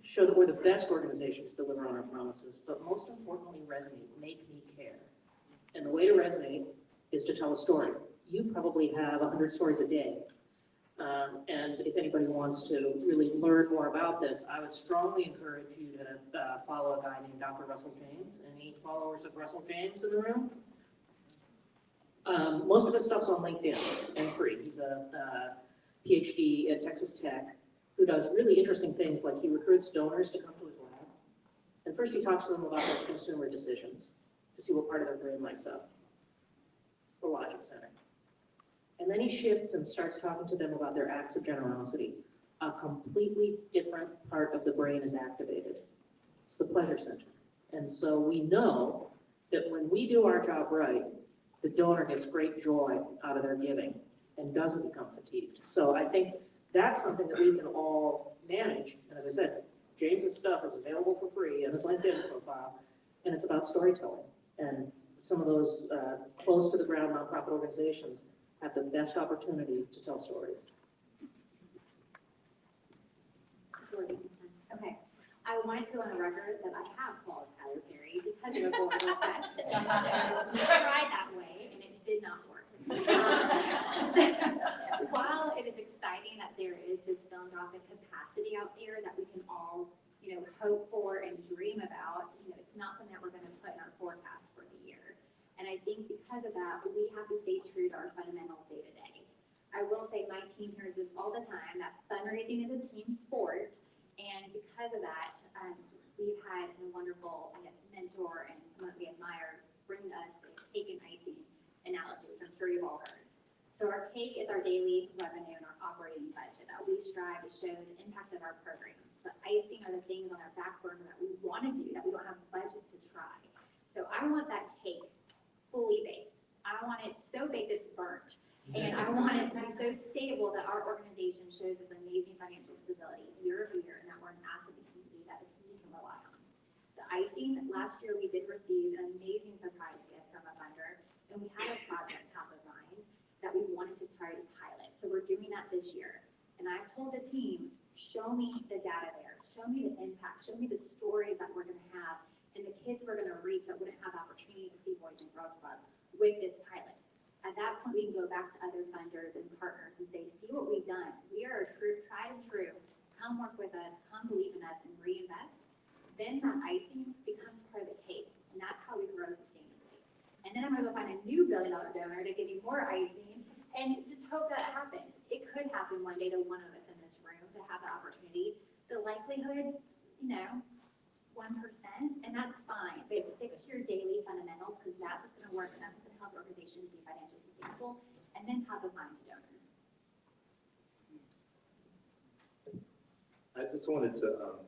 show that we're the best organization to deliver on our promises, but most importantly, resonate, make me care. And the way to resonate is to tell a story. You probably have 100 stories a day. And if anybody wants to really learn more about this, I would strongly encourage you to follow a guy named Dr. Russell James. Any followers of Russell James in the room? Most of his stuff's on LinkedIn and free. He's a PhD at Texas Tech who does really interesting things, like he recruits donors to come to his lab. And first he talks to them about their consumer decisions to see what part of their brain lights up. It's the logic center. And then he shifts and starts talking to them about their acts of generosity. A completely different part of the brain is activated. It's the pleasure center. And so we know that when we do our job right, the donor gets great joy out of their giving and doesn't become fatigued. So I think that's something that we can all manage. And as I said, James's stuff is available for free on his LinkedIn profile, and it's about storytelling. And some of those close to the ground nonprofit organizations have the best opportunity to tell stories. Okay, I wanted to go on the record that I have called Tyler Perry because of a board request, and so we tried that way, and it did not work. So while it is exciting that there is this philanthropic capacity out there that we can all, hope for and dream about, it's not something that we're gonna put in our forecast for the year. And I think because of that, we have to stay true to our fundamentals day to day. I will say my team hears this all the time, that fundraising is a team sport. And because of that, we've had a wonderful, mentor and someone that we admire bring us the cake and icing analogy, which I'm sure you've all heard. So our cake is our daily revenue and our operating budget that we strive to show the impact of our programs. The icing are the things on our back burner that we want to do, that we don't have budget to try. So I want that cake fully baked. I want it so baked it's burnt. And I want it to be so stable that our organization shows this amazing financial stability year over year, and that we're an asset to the community that the community can rely on. The icing, last year we did receive an amazing surprise gift from a funder, and we had a project top of mind that we wanted to try to pilot. So we're doing that this year. And I've told the team, show me the data there, show me the impact, show me the stories that we're gonna have, and the kids we're gonna reach that wouldn't have opportunity to see Boys and Girls Club with this pilot. At that point, we can go back to other funders and partners and say, see what we've done. We are a true, tried and true. Come work with us, come believe in us, and reinvest. Then that icing becomes part of the cake, and that's how we grow sustainably. And then I'm gonna go find a new $1 billion donor to give you more icing, and just hope that happens. It could happen one day to one of us in this room to have the opportunity. The likelihood, 1%, and that's fine. But stick to your daily fundamentals, because that's what's gonna work, and that's what's gonna help your organization be financially sustainable, and then top of mind to donors. I just wanted to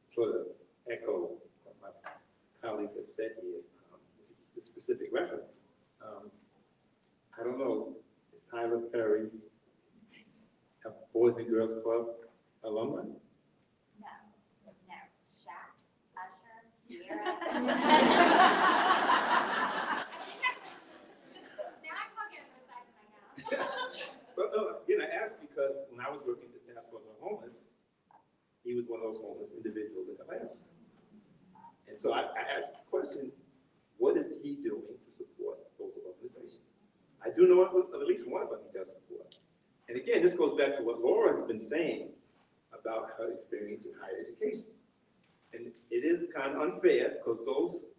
sort of echo what my colleagues have said here, the specific reference. I don't know, is Tyler Perry a Boys and Girls Club alumni? No, Shaq, Usher, Sierra. Now I'm talking on both sides of my mouth. But again, I asked because when I was working at the Task Force on Homeless, he was one of those homeless individuals in Atlanta. And so I asked the question, what is he doing to support those organizations? I do know at least one of them he does support. And again, this goes back to what Laura has been saying about her experience in higher education. And it is kind of unfair because those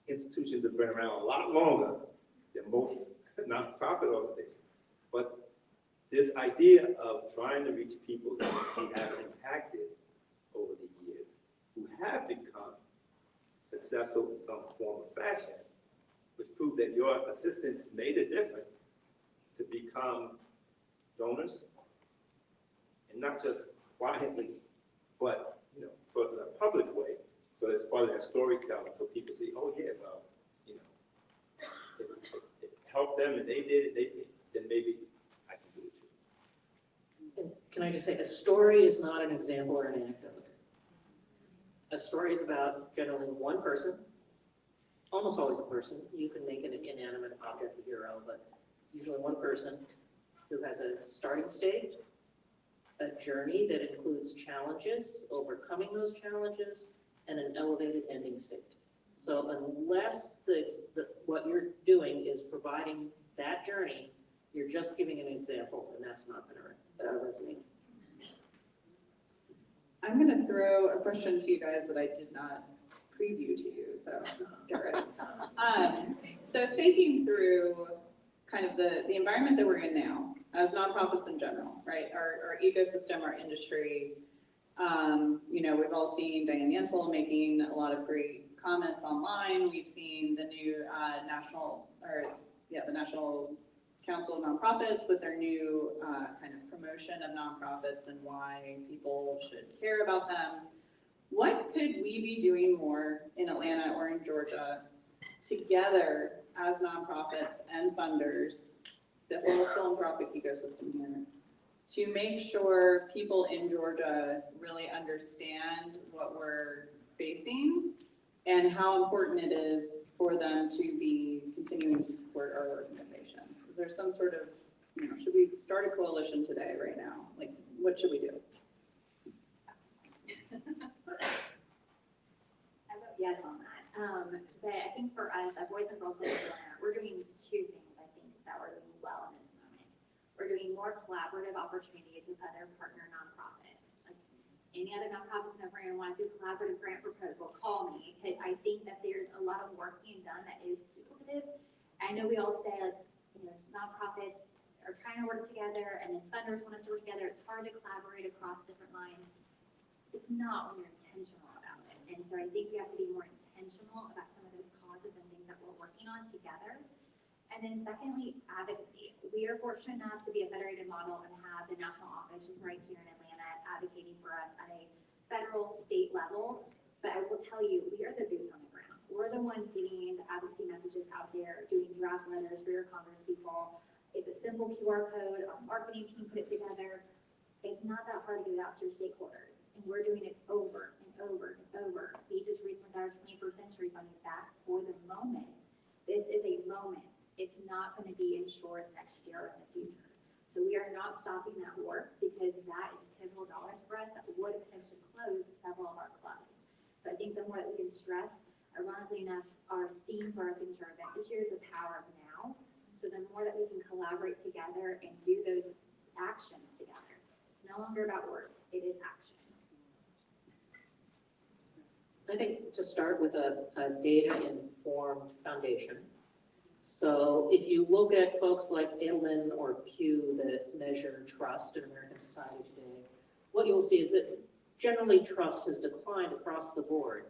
institutions have been around a lot longer than most nonprofit organizations. But this idea of trying to reach people that we have impacted over the years, who have become successful in some form or fashion, which proved that your assistance made a difference to become donors, and not just quietly, but sort of in a public way. So it's part of that storytelling, so people see, oh yeah, well, it helped them, and they did it. Then maybe I can do it too. And can I just say, a story is not an example or an anecdote. A story is about generally one person, almost always a person. You can make an inanimate object a hero, but usually one person who has a starting state, a journey that includes challenges, overcoming those challenges, and an elevated ending state. So unless what you're doing is providing that journey, you're just giving an example, and that's not going to resonate. I'm going to throw a question to you guys that I did not preview to you, so get ready. So thinking through kind of the environment that we're in now, as nonprofits in general, right? Our ecosystem, our industry, we've all seen Diane Yentl making a lot of great comments online. We've seen the new the National Council of Nonprofits with their new kind of promotion of nonprofits and why people should care about them. What could we be doing more in Atlanta or in Georgia together as nonprofits and funders, the whole philanthropic ecosystem here, to make sure people in Georgia really understand what we're facing and how important it is for them to be continuing to support our organizations? Is there some sort of, should we start a coalition today, right now? Like, what should we do? I vote yes on that. But I think for us, at Boys and Girls Club, we're doing two things, I think, that we're doing well in this moment. We're doing more collaborative opportunities with other partner nonprofits. any other nonprofits in the room want to do collaborative grant proposal, call me, because I think that there's a lot of work being done that is duplicative. I know we all say, like, you know, nonprofits are trying to work together, and then funders want us to work together. It's hard to collaborate across different lines. It's not when you're intentional about it. And so I think we have to be more intentional about some of those causes and things that we're working on together. And then secondly, advocacy. We are fortunate enough to be a federated model and have the national office right here in Atlanta advocating for us at a federal, state level. But I will tell you, we are the boots on the ground. We're the ones getting the advocacy messages out there, doing draft letters for your congresspeople. It's a simple QR code. Our marketing team put it together. It's not that hard to get it out to your stakeholders. And we're doing it over and over and over. We just recently got our 21st century funding back for the moment. This is a moment. It's not going to be insured next year or in the future. So we are not stopping that work because that is pivotal dollars for us that would potentially close several of our clubs. So I think the more that we can stress, ironically enough, our theme for our signature event this year is the power of now. So the more that we can collaborate together and do those actions together, it's no longer about words, it is action. I think to start with a data-informed foundation. So if you look at folks like Edelman or Pew that measure trust in American society today, what you'll see is that generally trust has declined across the board,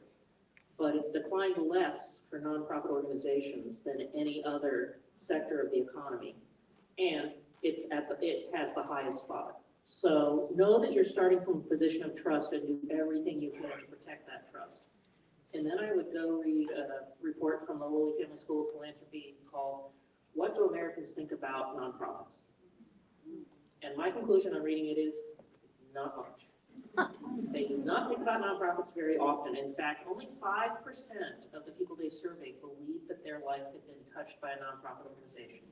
but it's declined less for nonprofit organizations than any other sector of the economy. And it has the highest spot. So know that you're starting from a position of trust and do everything you can to protect that trust. And then I would go read a report from the Lilly Family School of Philanthropy called What Do Americans Think About Nonprofits? And my conclusion on reading it is not much. They do not think about nonprofits very often. In fact, only 5% of the people they surveyed believe that their life had been touched by a nonprofit organization.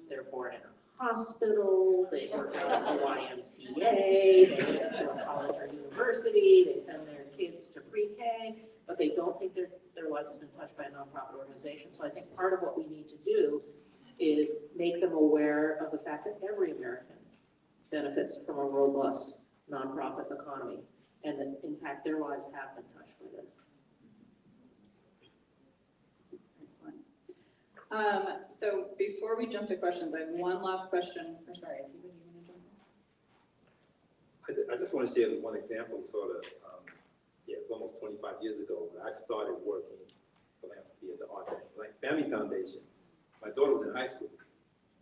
They're born in a hospital, they work out at the YMCA, they go to a college or university, they send their kids to pre-K, but they don't think their life has been touched by a nonprofit organization. So I think part of what we need to do is make them aware of the fact that every American benefits from a robust nonprofit economy, and that in fact their lives have been touched by this. Excellent. So before we jump to questions, I have one last question. Or sorry, do you want to jump in? I just want to share one example, sort of, it's almost 25 years ago when I started working philanthropy at the Art Family Foundation. My daughter was in high school,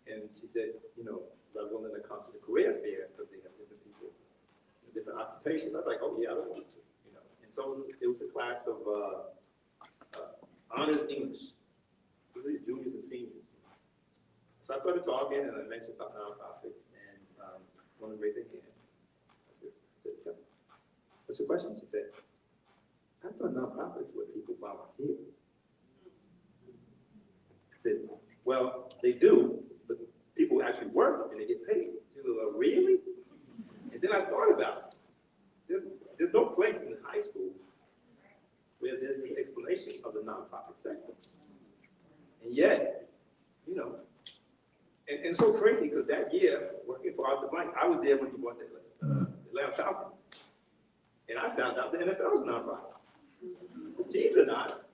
and she said, you know, I'm willing to come to the career fair because they have different people, different occupations. I was like, oh yeah, I want to, you know. And so it was a class of honors English, really juniors and seniors. So I started talking, and I mentioned about nonprofits, and one of them raised their hand. I said, what's your question? She said, I thought nonprofits were people volunteer. I said, well, they do, but people actually work and they get paid. She was like, really? And then I thought about it. There's no place in high school where there's an explanation of the nonprofit sector. And yet, you know, and it's so crazy because that year, working for Arthur Blank, I was there when he bought the Atlanta Falcons. And I found out the NFL was a nonprofit. The teams are not,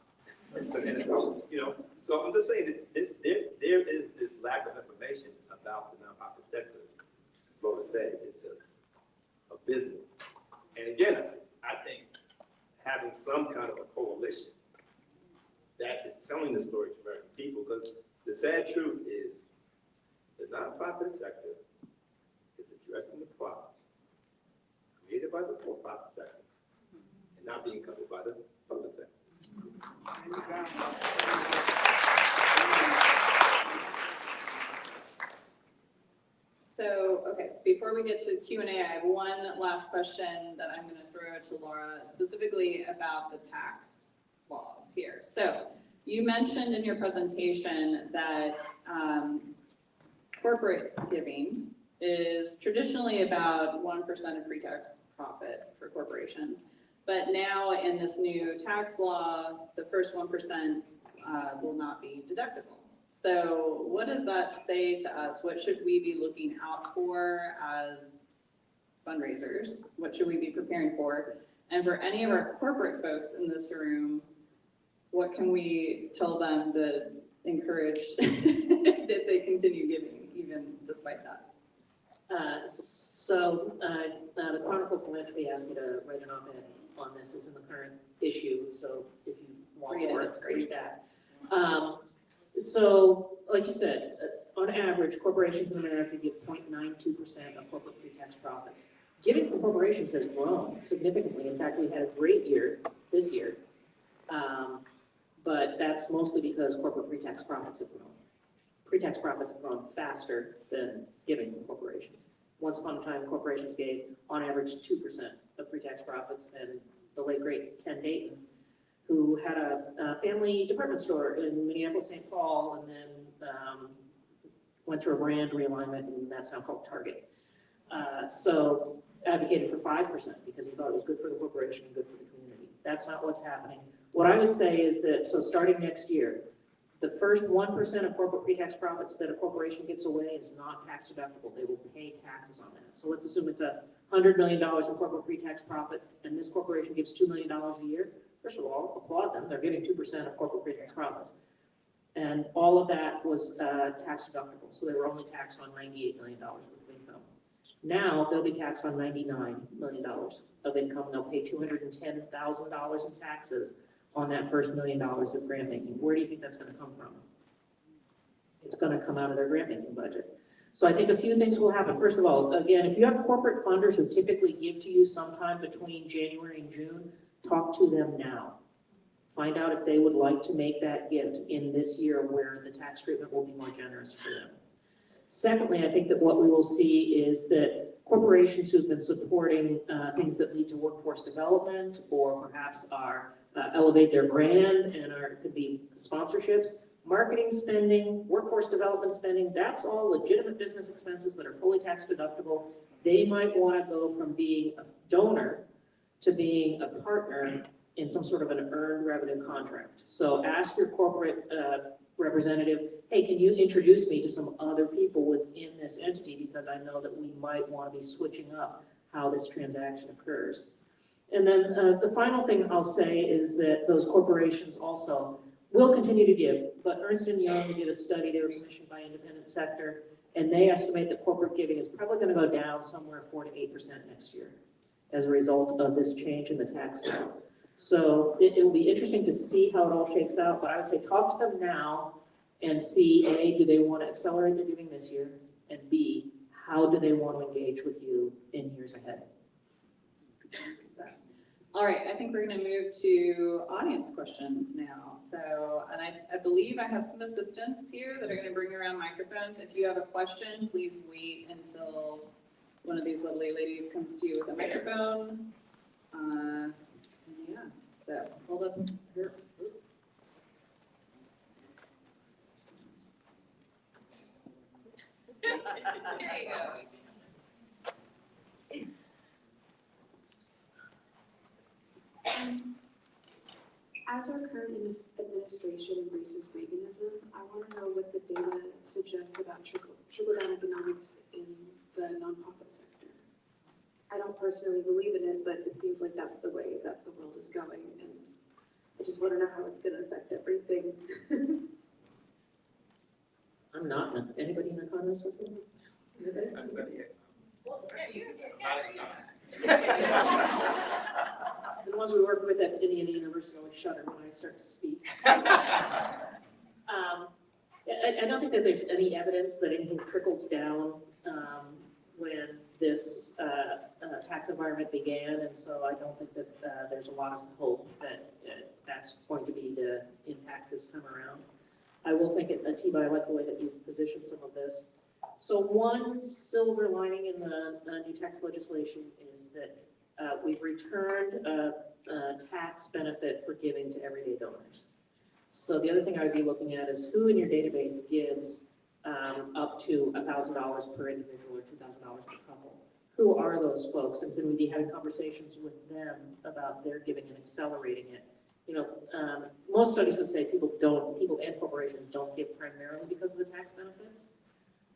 but the NFL is, you know. So I'm just saying that there is this lack of information about the nonprofit sector. As Laura said, it's just abysmal. And again, I think having some kind of a coalition that is telling the story to American people, because the sad truth is the nonprofit sector is addressing the problems created by the for-profit sector and not being covered by the public sector. So, okay, before we get to Q&A, I have one last question that I'm going to throw to Laura, specifically about the tax laws here. So, you mentioned in your presentation that corporate giving is traditionally about 1% of pre-tax profit for corporations. But now in this new tax law, the first 1% will not be deductible. So what does that say to us? What should we be looking out for as fundraisers? What should we be preparing for? And for any of our corporate folks in this room, what can we tell them to encourage that they continue giving even despite that? The Chronicle of Philanthropy asked me to write an op-ed on this. It's in the current issue, so if you want Read it, more, it's great. read that. So, like you said, on average, corporations in America give 0.92% of corporate pre-tax profits. Giving for corporations has grown significantly. In fact, we had a great year this year. But that's mostly because corporate pre-tax profits have grown. Pre-tax profits have grown faster than giving from corporations. Once upon a time, corporations gave, on average, 2% of pre-tax profits, and the late great Ken Dayton, who had a family department store in Minneapolis, St. Paul, and then went through a brand realignment, and that's now called Target. So advocated for 5% because he thought it was good for the corporation and good for the community. That's not what's happening. What I would say is that, so starting next year, the first 1% of corporate pre-tax profits that a corporation gives away is not tax deductible. They will pay taxes on that. So let's assume it's $100 million in corporate pre-tax profit, and this corporation gives $2 million a year. First of all, applaud them. They're giving 2% of corporate pre-tax profits. And all of that was tax deductible. So they were only taxed on $98 million worth of income. Now they'll be taxed on $99 million of income. They'll pay $210,000 in taxes on that first $1 million of grant making. Where do you think that's going to come from? It's going to come out of their grant making budget. So I think a few things will happen. First of all, again, if you have corporate funders who typically give to you sometime between January and June, talk to them now. Find out if they would like to make that gift in this year where the tax treatment will be more generous for them. Secondly, I think that what we will see is that corporations who've been supporting things that lead to workforce development or perhaps are elevate their brand and could be sponsorships, marketing spending, workforce development spending, that's all legitimate business expenses that are fully tax deductible. They might want to go from being a donor to being a partner in some sort of an earned revenue contract. So ask your corporate representative, hey, can you introduce me to some other people within this entity because I know that we might want to be switching up how this transaction occurs. And then the final thing I'll say is that those corporations also will continue to give, but Ernst & Young did a study, they were commissioned by independent sector, and they estimate that corporate giving is probably going to go down somewhere 4 to 8% next year as a result of this change in the tax law. So it will be interesting to see how it all shakes out, but I would say talk to them now and see, A, do they want to accelerate their giving this year, and B, how do they want to engage with you in years ahead? All right, I think we're going to move to audience questions now. So, and I believe I have some assistants here that are going to bring around microphones. If you have a question, please wait until one of these lovely ladies comes to you with a microphone. Yeah, so hold up here. There you go. As our current administration embraces veganism, I want to know what the data suggests about trickle-down economics in the nonprofit sector. I don't personally believe in it, but it seems like that's the way that the world is going, and I just want to know how it's going to affect everything. I'm not, anybody in the comments with me? Anybody? That's about it. The ones we work with at Indiana University always shudder when I start to speak. I don't think that there's any evidence that anything trickles down when this tax environment began, and so I don't think that there's a lot of hope that that's going to be the impact this time around. I will think, Atiba, I like the way that you positioned some of this. So one silver lining in the new tax legislation is that we've returned a tax benefit for giving to everyday donors. So the other thing I would be looking at is who in your database gives up to $1,000 per individual or $2,000 per couple. Who are those folks, and can we be having conversations with them about their giving and accelerating it? You know, most studies would say people and corporations don't give primarily because of the tax benefits,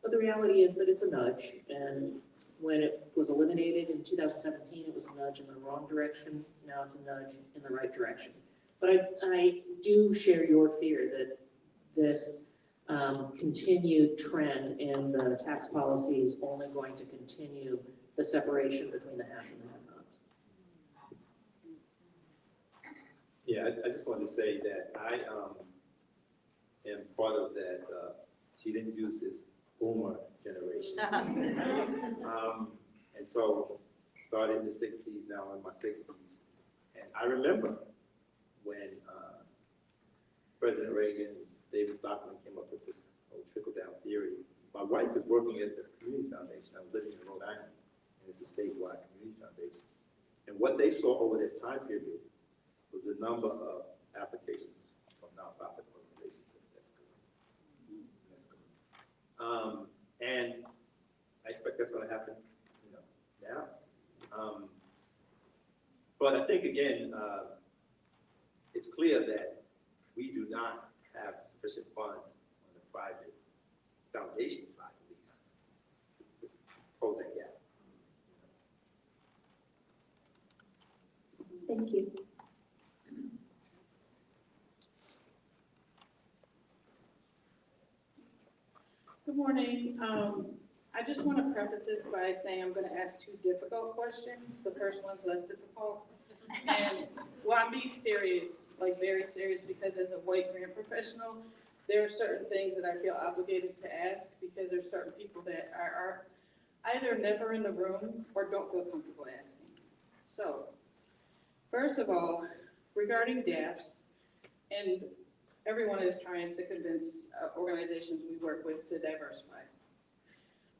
but the reality is that it's a nudge, and when it was eliminated in 2017, it was a nudge in the wrong direction. Now it's a nudge in the right direction. But I do share your fear that this continued trend in the tax policy is only going to continue the separation between the haves and the have-nots. Yeah, I just wanted to say that I am part of that, she didn't use this boomer generation. And so, started in the 60s, now in my 60s. And I remember when President Reagan and David Stockman came up with this whole trickle-down theory. My wife was working at the Community Foundation. I was living in Rhode Island, and it's a statewide community foundation. And what they saw over that time period was the number of applications from nonprofit organizations. That's good. That's good. And I expect that's going to happen, now. But I think again, it's clear that we do not have sufficient funds on the private foundation side, at least, to close that gap. Thank you. Good morning. I just want to preface this by saying I'm going to ask two difficult questions. The first one's less difficult. And, well, I'm being serious, like very serious, because as a white grant professional, there are certain things that I feel obligated to ask because there's certain people that are either never in the room or don't feel comfortable asking. So, first of all, regarding DAFs, and everyone is trying to convince organizations we work with to diversify.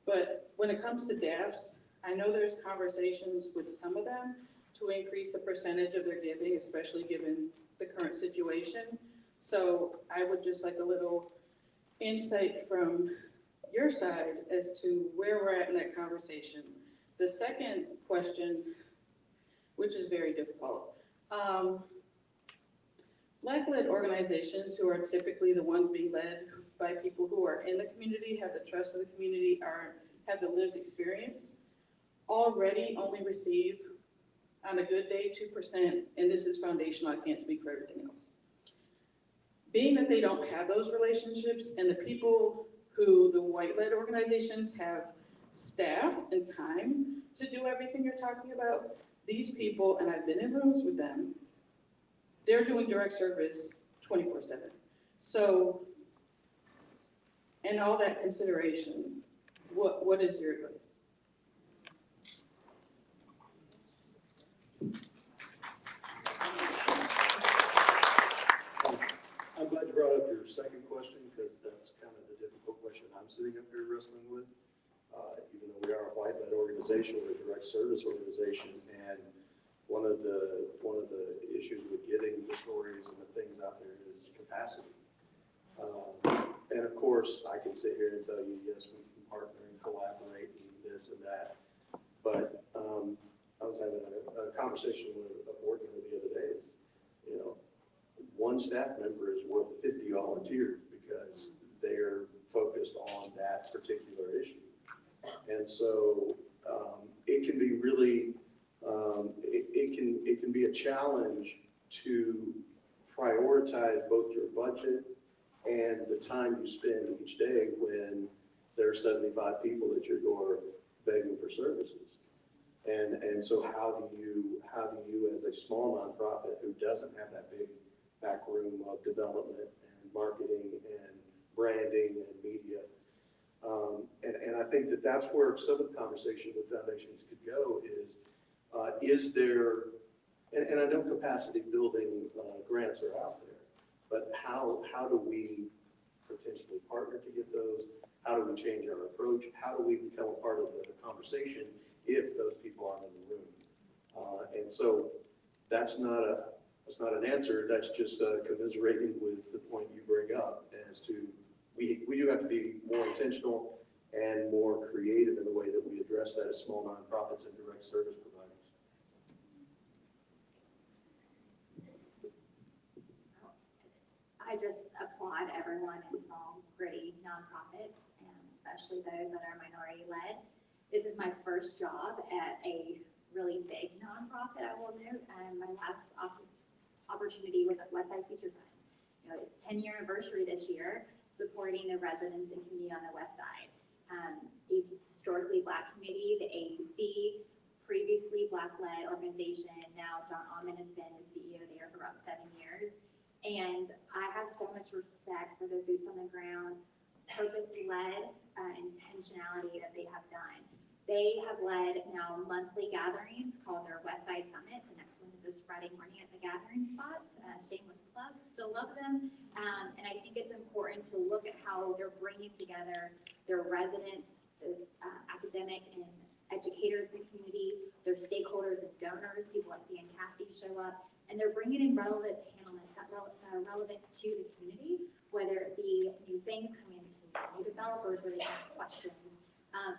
But when it comes to DAFs, I know there's conversations with some of them to increase the percentage of their giving, especially given the current situation. So I would just like a little insight from your side as to where we're at in that conversation. The second question, which is very difficult. Black-led organizations, who are typically the ones being led by people who are in the community, have the trust of the community, have the lived experience, already only receive, on a good day, 2%, and this is foundational, I can't speak for everything else. Being that they don't have those relationships, and the people who the white-led organizations have staff and time to do everything you're talking about, these people, and I've been in rooms with them, they're doing direct service 24/7. So, and all that consideration, what is your advice? I'm glad you brought up your second question because that's kind of the difficult question I'm sitting up here wrestling with. Even though we are a white-led organization, we're a direct service organization, and one of the issues with getting the stories and the things out there is capacity. And of course, I can sit here and tell you, yes, we can partner and collaborate and this and that. But I was having a conversation with a board member the other day. One staff member is worth 50 volunteers because they're focused on that particular issue. And so it can be really, it can be a challenge to prioritize both your budget and the time you spend each day when there are 75 people at your door begging for services. And so how do you as a small nonprofit who doesn't have that big back room of development and marketing and branding and media, and I think that that's where some of the conversation with foundations could go is there, and I know capacity building grants are out there, but how do we potentially partner to get those? How do we change our approach? How do we become a part of the conversation if those people aren't in the room? And so that's not an answer. That's just commiserating with the point you bring up as to we do have to be more intentional and more creative in the way that we address that as small nonprofits and direct service providers. I just applaud everyone in small, gritty nonprofits, and especially those that are minority-led. This is my first job at a really big nonprofit, I will note. My last opportunity was at Westside Feature Fund. You know, 10-year anniversary this year, supporting the residents and community on the West Side. A historically Black community, the AUC, previously Black-led organization. Now John Allman has been the CEO there for about 7 years. And I have so much respect for the boots on the ground, purpose-led intentionality that they have done. They have led now monthly gatherings called their West Side Summit. The next one is this Friday morning at the gathering spot. Shameless plug, still love them. And I think it's important to look at how they're bringing together their residents, the academic and educators in the community, their stakeholders and donors, people like Dan Cathy show up, and they're bringing in relevant panelists that are relevant to the community, whether it be new things coming in the community, new developers where they can ask questions,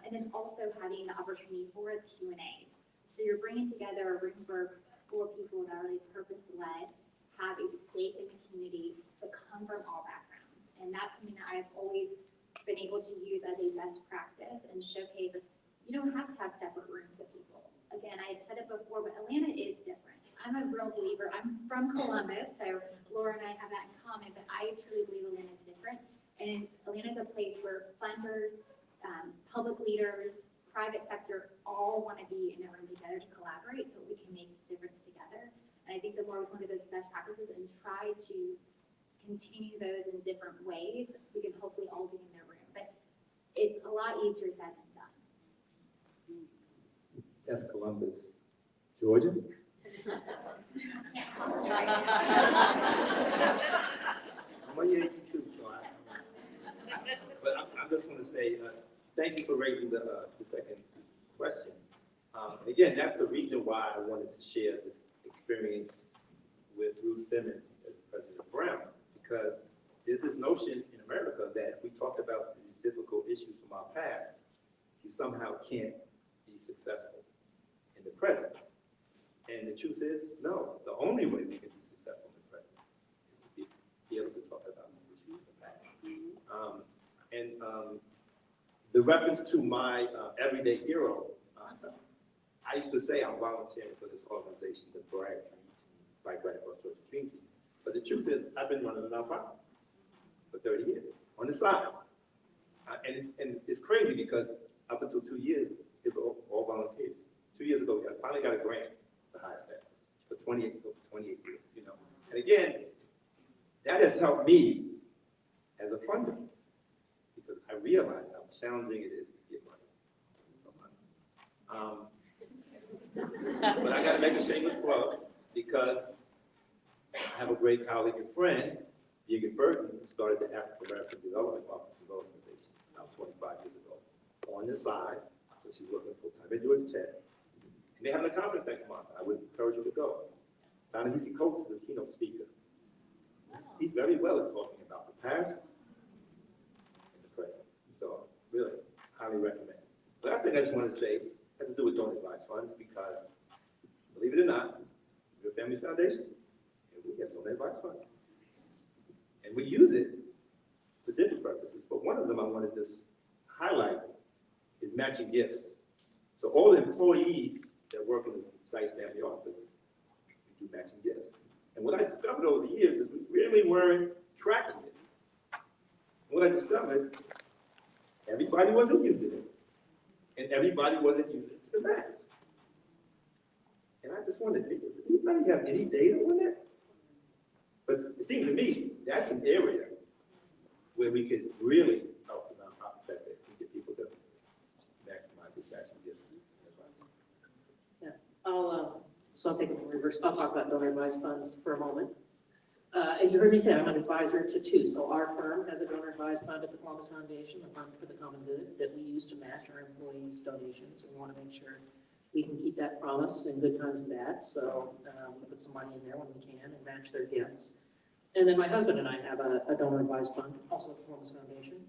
and then also having the opportunity for Q&As. So you're bringing together a room for people that are really purpose-led, have a stake in the community, but come from all backgrounds. And that's something that I've always been able to use as a best practice and showcase that you don't have to have separate rooms of people. Again, I've said it before, but Atlanta is different. I'm a real believer. I'm from Columbus, so Laura and I have that in common, but I truly believe Atlanta is different. And Atlanta's a place where funders, public leaders, private sector, all want to be in a room together to collaborate so we can make a difference together. And I think the more we look at those best practices and try to continue those in different ways, we can hopefully all be in their room. But it's a lot easier said than done. That's Columbus, Georgia. I'm a Yankee too, so but I'm just going to say thank you for raising the second question. And again, that's the reason why I wanted to share this experience with Ruth Simmons as President Brown, because there's this notion in America that if we talk about these difficult issues from our past, you somehow can't be successful in the present. And the truth is, no, the only way we can be successful in the present is to be able to talk about these issues in the past. The reference to my everyday hero, I used to say I'm volunteering for this organization, the Bragg Bike Ride Across Georgia Community. But the truth is, I've been running a nonprofit for 30 years on the side. And it's crazy because up until 2 years, it's all volunteers. 2 years ago, I finally got a grant to hire staff for 28 years, you know. And again, that has helped me as a funder because I realized how challenging it is to get money from us. But I got to make a shameless plug because I have a great colleague and friend, Birgit Burton, who started the African American Development Officers Organization about 25 years ago on the side, so she's working full-time at Georgia Tech. And they're having a conference next month. I would encourage you to go. Ta-Nehisi Coates is the keynote speaker. He's very well at talking about the past and the present. So really, highly recommend. The last thing I just want to say has to do with donor advised funds because, believe it or not, we're a family foundation and we have donor advised funds. And we use it for different purposes, but one of them I want to just highlight is matching gifts. So all the employees that work in the Sykes Family Office, we do matching gifts. And what I discovered over the years is we really weren't tracking it. What I discovered, everybody wasn't using it. And everybody wasn't using it to the max. And I just wondered, does anybody have any data on that? But it seems to me, that's an area where we could really help the nonprofit sector and get people to maximize their matching gifts. So I'll take it in reverse. I'll talk about donor advised funds for a moment. And you heard me say I'm an advisor to two. So our firm has a donor advised fund at the Columbus Foundation, a fund for the common good that we use to match our employees' donations. We want to make sure we can keep that promise in good times and bad. So we put some money in there when we can and match their gifts. And then my husband and I have a donor advised fund, also at the Columbus Foundation.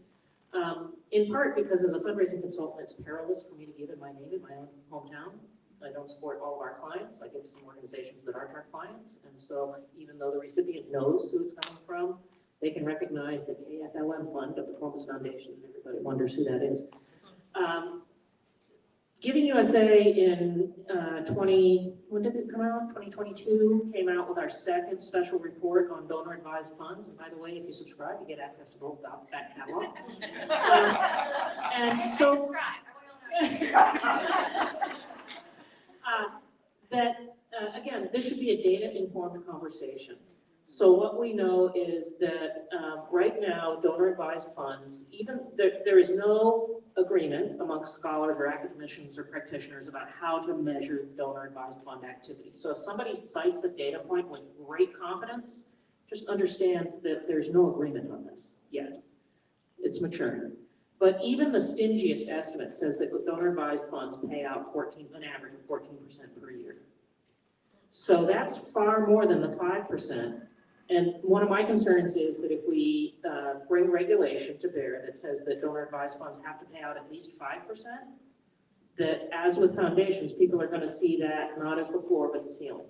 In part because as a fundraising consultant, it's perilous for me to give in my name in my own hometown. I don't support all of our clients. I give to some organizations that aren't our clients. And so even though the recipient knows who it's coming from, they can recognize the AFLM fund of the Columbus Foundation, and everybody wonders who that is. Giving USA in when did it come out? 2022 came out with our second special report on donor advised funds. And by the way, if you subscribe, you get access to the whole back catalog. And so again, this should be a data-informed conversation. So what we know is that right now, donor-advised funds, even there is no agreement amongst scholars or academicians or practitioners about how to measure donor-advised fund activity. So if somebody cites a data point with great confidence, just understand that there's no agreement on this yet. It's maturing. But even the stingiest estimate says that donor-advised funds pay out an average of 14% per year. So that's far more than the 5%. And one of my concerns is that if we bring regulation to bear that says that donor advised funds have to pay out at least 5%, that as with foundations, people are going to see that not as the floor but the ceiling.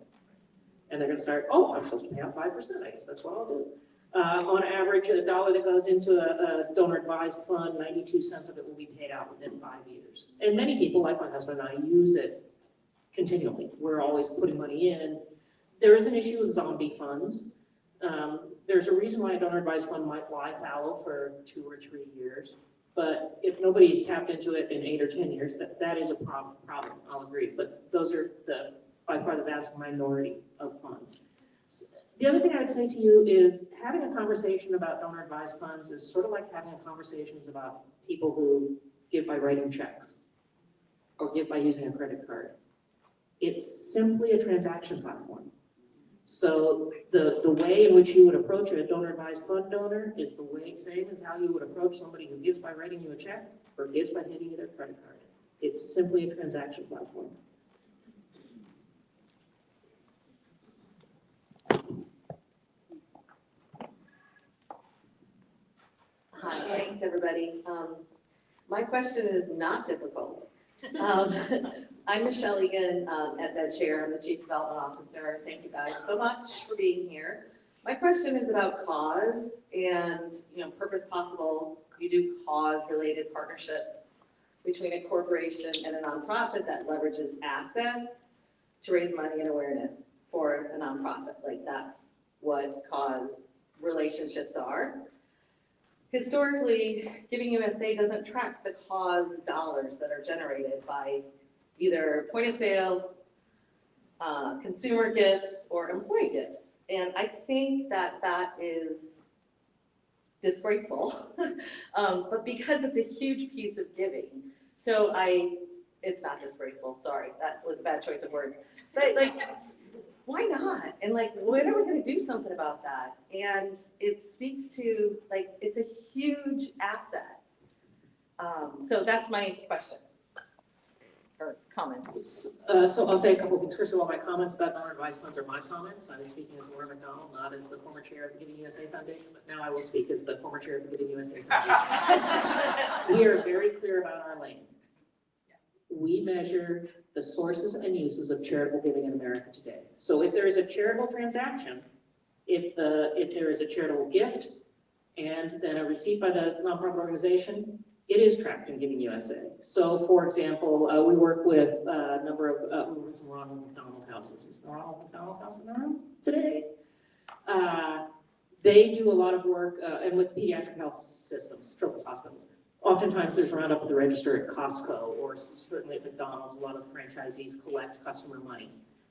And they're going to start, oh, I'm supposed to pay out 5%, I guess that's what I'll do. On average, a dollar that goes into a donor advised fund, 92 cents of it will be paid out within 5 years. And many people, like my husband and I, use it continually. We're always putting money in. There is an issue with zombie funds. There's a reason why a donor advised fund might lie fallow for 2 or 3 years, but if nobody's tapped into it in 8 or 10 years, that is a problem, I'll agree, but those are by far the vast minority of funds. The other thing I would say to you is having a conversation about donor advised funds is sort of like having conversations about people who give by writing checks or give by using a credit card. It's simply a transaction platform. So the way in which you would approach a donor advised fund donor is the same as how you would approach somebody who gives by writing you a check or gives by handing you their credit card. It's simply a transaction platform. Hi, thanks everybody. My question is not difficult. I'm Michelle Egan, at the chair. I'm the Chief Development Officer. Thank you guys so much for being here. My question is about cause and, purpose possible. You do cause-related partnerships between a corporation and a nonprofit that leverages assets to raise money and awareness for a nonprofit. Like that's what cause relationships are. Historically, Giving USA doesn't track the cause dollars that are generated by either point of sale, consumer gifts, or employee gifts. And I think that is disgraceful, but because it's a huge piece of giving. So it's not disgraceful, sorry, that was a bad choice of words. But why not? And when are we gonna do something about that? And it speaks to, it's a huge asset. So that's my question. Or comments. So I'll say a couple of things. First of all, my comments about donor advised funds are my comments. I was speaking as Laura McDonald, not as the former chair of the Giving USA Foundation, but now I will speak as the former chair of the Giving USA Foundation. We are very clear about our lane. We measure the sources and uses of charitable giving in America today. So if there is a charitable transaction, if there is a charitable gift, and then a receipt by the nonprofit organization, it is tracked in Giving USA. So, for example, we work with a number of some Ronald McDonald houses. Is the Ronald McDonald House in the room today? They do a lot of work, and with pediatric health systems, children's hospitals. Oftentimes, there's roundup at the register at Costco, or certainly at McDonald's. A lot of the franchisees collect customer money.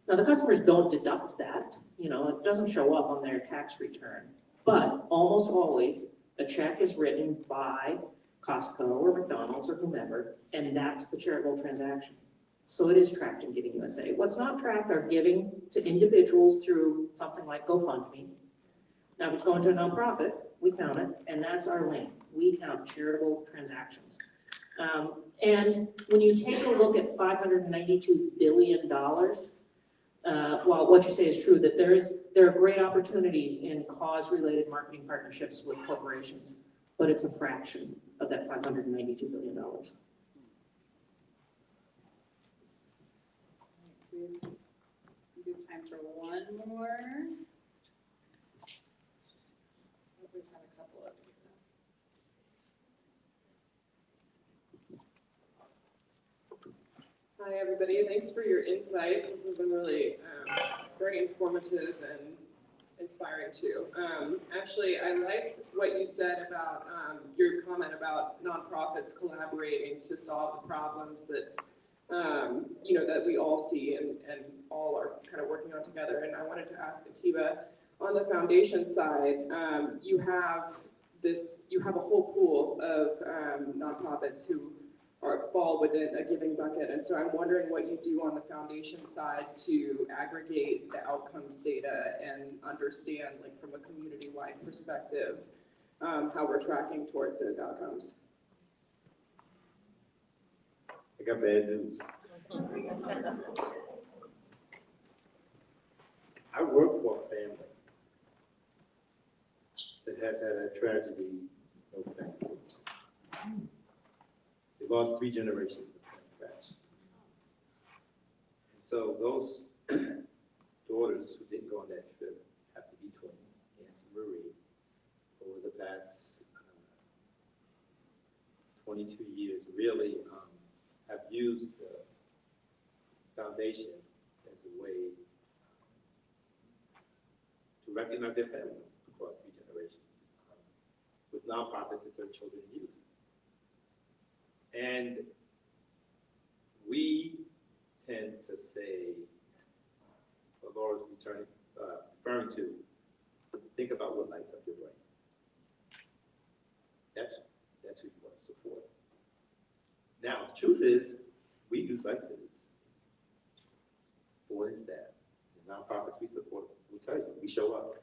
Now, the customers don't deduct that. It doesn't show up on their tax return. But almost always, a check is written by Costco or McDonald's or whomever, and that's the charitable transaction. So it is tracked in Giving USA. What's not tracked are giving to individuals through something like GoFundMe. Now, if it's going to a nonprofit, we count it, and that's our lane. We count charitable transactions. And when you take a look at $592 billion, while what you say is true, that there are great opportunities in cause-related marketing partnerships with corporations, but it's a fraction of that $592 billion. We have time for one more. We've had a couple of. Hi, everybody. Thanks for your insights. This has been really very informative and inspiring too. Actually, I liked what you said about your comment about nonprofits collaborating to solve the problems that that we all see and all are kind of working on together. And I wanted to ask Atiba, on the foundation side, you have a whole pool of nonprofits who fall within a giving bucket. And so I'm wondering what you do on the foundation side to aggregate the outcomes data and understand, like from a community-wide perspective, how we're tracking towards those outcomes. I got bad news. I work for a family that has had a tragedy of family. They lost 3 generations in the plane crash. And so those daughters who didn't go on that trip have to be twins, Nancy and Marie, over the past 22 years, really have used the foundation as a way to recognize their family across 3 generations with nonprofits that serve children and youth. And we tend to say, what Laura's referring to, think about what lights up your brain. That's who you want to support. Now, the truth is, we do site visits, board and staff, the nonprofits we support, we tell you, we show up.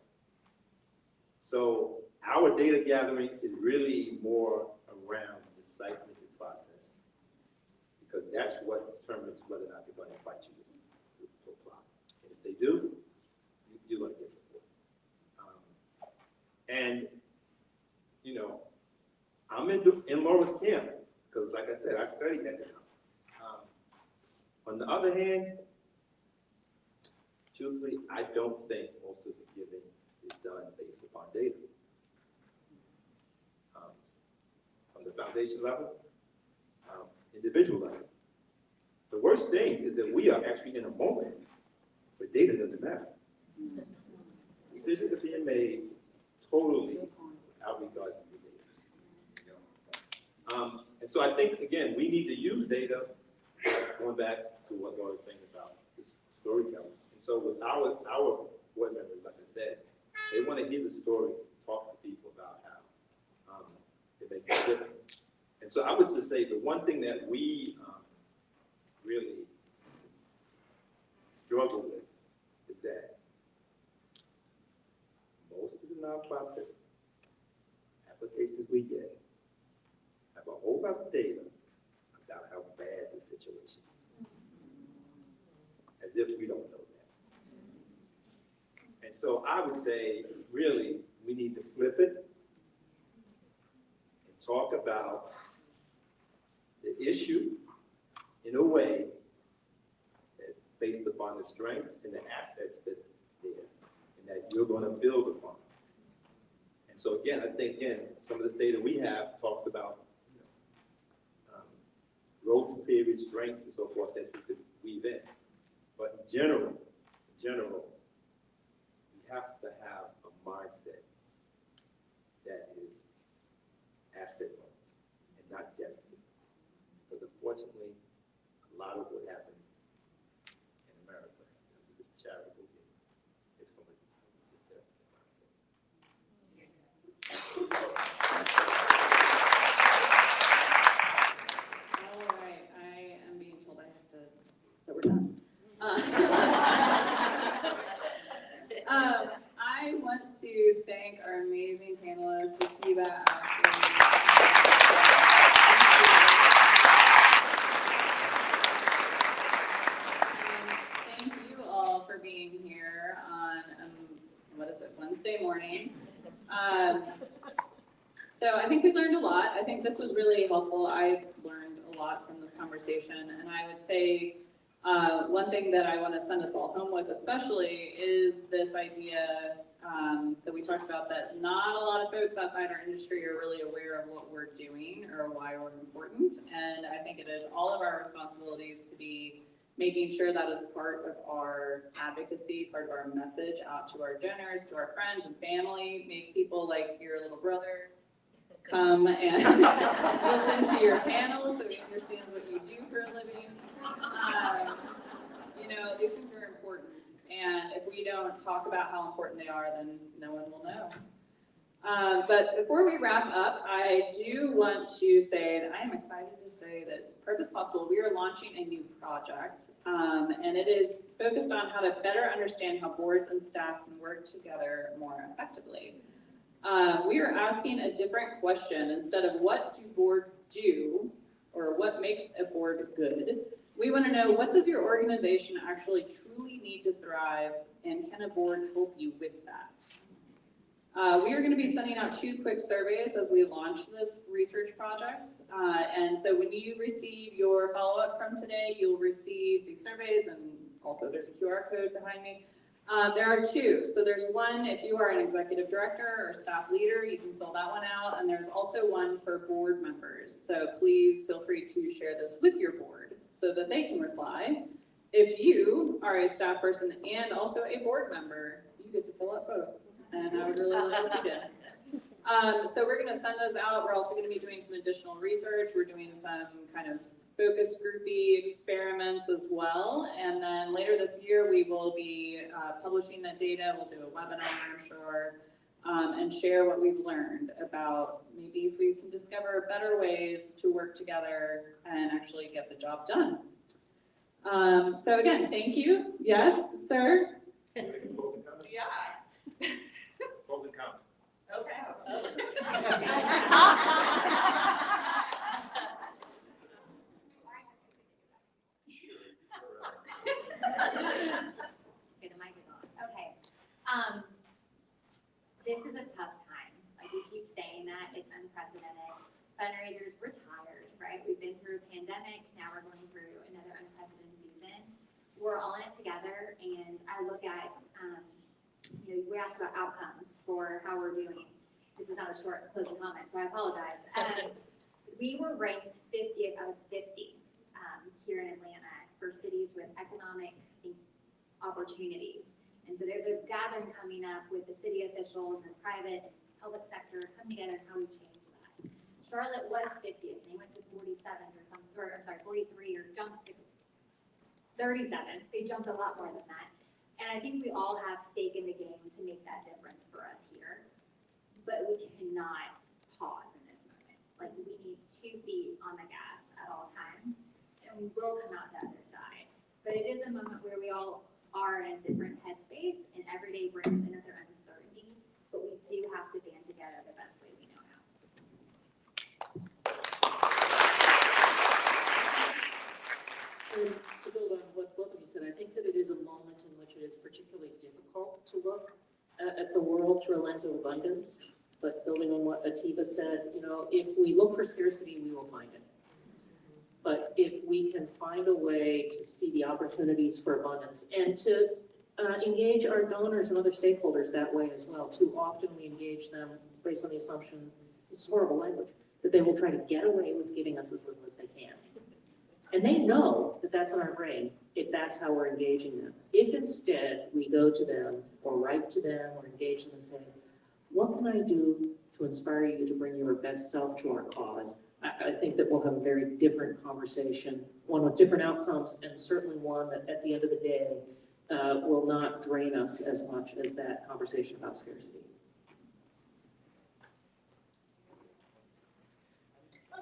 So our data gathering is really more around the site visit process, because that's what determines whether or not they're going to invite you to apply. And if they do, you're going to get support. And, I'm in Laura's camp, because like I said, I studied economics. On the other hand, truthfully, I don't think most of the giving is done based upon data. From the foundation level, individual level. The worst thing is that we are actually in a moment where data doesn't matter. Decisions are being made totally without regard to the data. And so I think, again, we need to use data, going back to what Laura was saying about this storytelling. And so with our board members, like I said, they want to hear the stories, talk to people about how they make a difference. And so I would just say the one thing that we really struggle with is that most of the nonprofits applications we get have a whole lot of data about how bad the situation is. As if we don't know that. And so I would say, really, we need to flip it and talk about the issue in a way that's based upon the strengths and the assets that are there and that you're going to build upon. And so again, I think, some of this data we have talks about growth period strengths and so forth that we could weave in. But in general, we have to have a mindset that is asset and not deficit. Because unfortunately, a lot of what happens in America in terms of this charitable giving is from this deficit mindset. All right, I am being told that we're done. I want to thank our amazing panelists, Atiba, thank you all for being here on, Wednesday morning. So I think we learned a lot. I think this was really helpful. I learned a lot from this conversation, and I would say one thing that I want to send us all home with especially is this idea that we talked about, that not a lot of folks outside our industry are really aware of what we're doing or why we're important. And I think it is all of our responsibilities to be making sure that is part of our advocacy, part of our message out to our donors, to our friends and family, make people like your little brother come and listen to your panel so he understands what you do for a living. These things are important, and if we don't talk about how important they are, then no one will know. But before we wrap up, I do want to say that I am excited to say that Purpose Possible, we are launching a new project, and it is focused on how to better understand how boards and staff can work together more effectively. We are asking a different question. Instead of what do boards do, or what makes a board good, we want to know, what does your organization actually truly need to thrive, and can a board help you with that? We are going to be sending out 2 quick surveys as we launch this research project. And so when you receive your follow-up from today, you'll receive these surveys, and also there's a QR code behind me. There are 2. So there's one if you are an executive director or staff leader, you can fill that one out. And there's also one for board members. So please feel free to share this with your board so that they can reply. If you are a staff person and also a board member, you get to fill out both. And I would really love it if you did. So we're going to send those out. We're also going to be doing some additional research. We're doing some kind of focus groupy experiments as well. And then later this year, we will be publishing that data. We'll do a webinar, I'm sure, and share what we've learned about maybe if we can discover better ways to work together and actually get the job done. So again, thank you. Yes, sir? Yeah. Pros and cons. Okay, the mic is on. Okay. This is a tough time. Like, we keep saying that. It's unprecedented. Fundraisers, we're tired, right? We've been through a pandemic. Now we're going through another unprecedented season. We're all in it together, and I look at, we asked about outcomes for how we're doing. This is not a short closing comment, so I apologize. We were ranked 50th out of 50 here in Atlanta for cities with economic opportunities. And so there's a gathering coming up with the city officials and private and public sector coming together and how we change that. Charlotte was 50th, and they went to 47 or something, or I'm sorry, 43 or jumped to 37. They jumped a lot more than that. And I think we all have stake in the game to make that difference for us here. But we cannot pause in this moment. Like, we need 2 feet on the gas at all times, and we will come out the other side. But it is a moment where we all are in a different headspace, and every day brings another uncertainty, but we do have to band together the best way we know how. And to build on what both of you said, I think that it is a moment in which it is particularly difficult to look at the world through a lens of abundance. But building on what Atiba said, if we look for scarcity, we will find it. But if we can find a way to see the opportunities for abundance and to engage our donors and other stakeholders that way as well. Too often we engage them based on the assumption, this is horrible language, that they will try to get away with giving us as little as they can. And they know that that's in our brain if that's how we're engaging them. If instead we go to them or write to them or engage them and say, what can I do to inspire you to bring your best self to our cause? I think that we'll have a very different conversation, one with different outcomes, and certainly one that at the end of the day will not drain us as much as that conversation about scarcity. I'd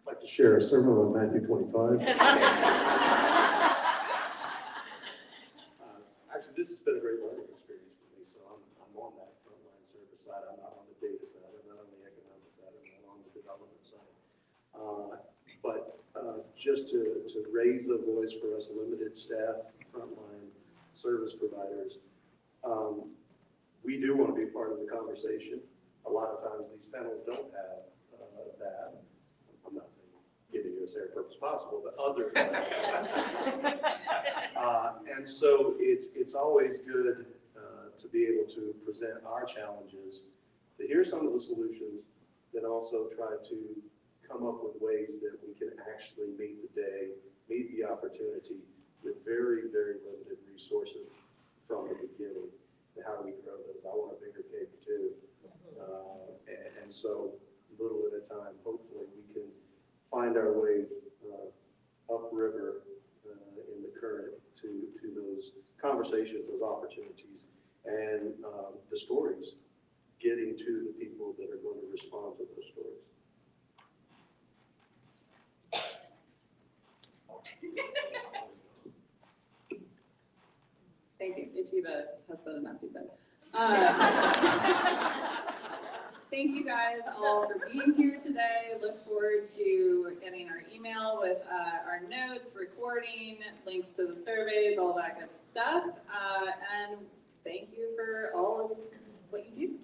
like to share a sermon on Matthew 25. Actually, this has been a great learning experience for me, so I'm on that frontline service side. I'm not on the data side, I'm not on the economic side, I'm not on the development side. But just to raise a voice for us limited staff, frontline service providers, we do want to be part of the conversation. A lot of times these panels don't have that. I'm not saying giving USA or Purpose Possible, but other and so it's always good to be able to present our challenges, to hear some of the solutions, then also try to come up with ways that we can actually meet the day, meet the opportunity with very, very limited resources from the beginning. And how do we grow those? I want a bigger cake too. And so little at a time, hopefully we can find our way upriver in the current to those conversations, those opportunities, and the stories, getting to the people that are going to respond to those stories. Thank you. Itiva has said enough, you said. Thank you guys all for being here today. Look forward to getting our email with our notes, recording, links to the surveys, all that good stuff. And thank you for all of what you do.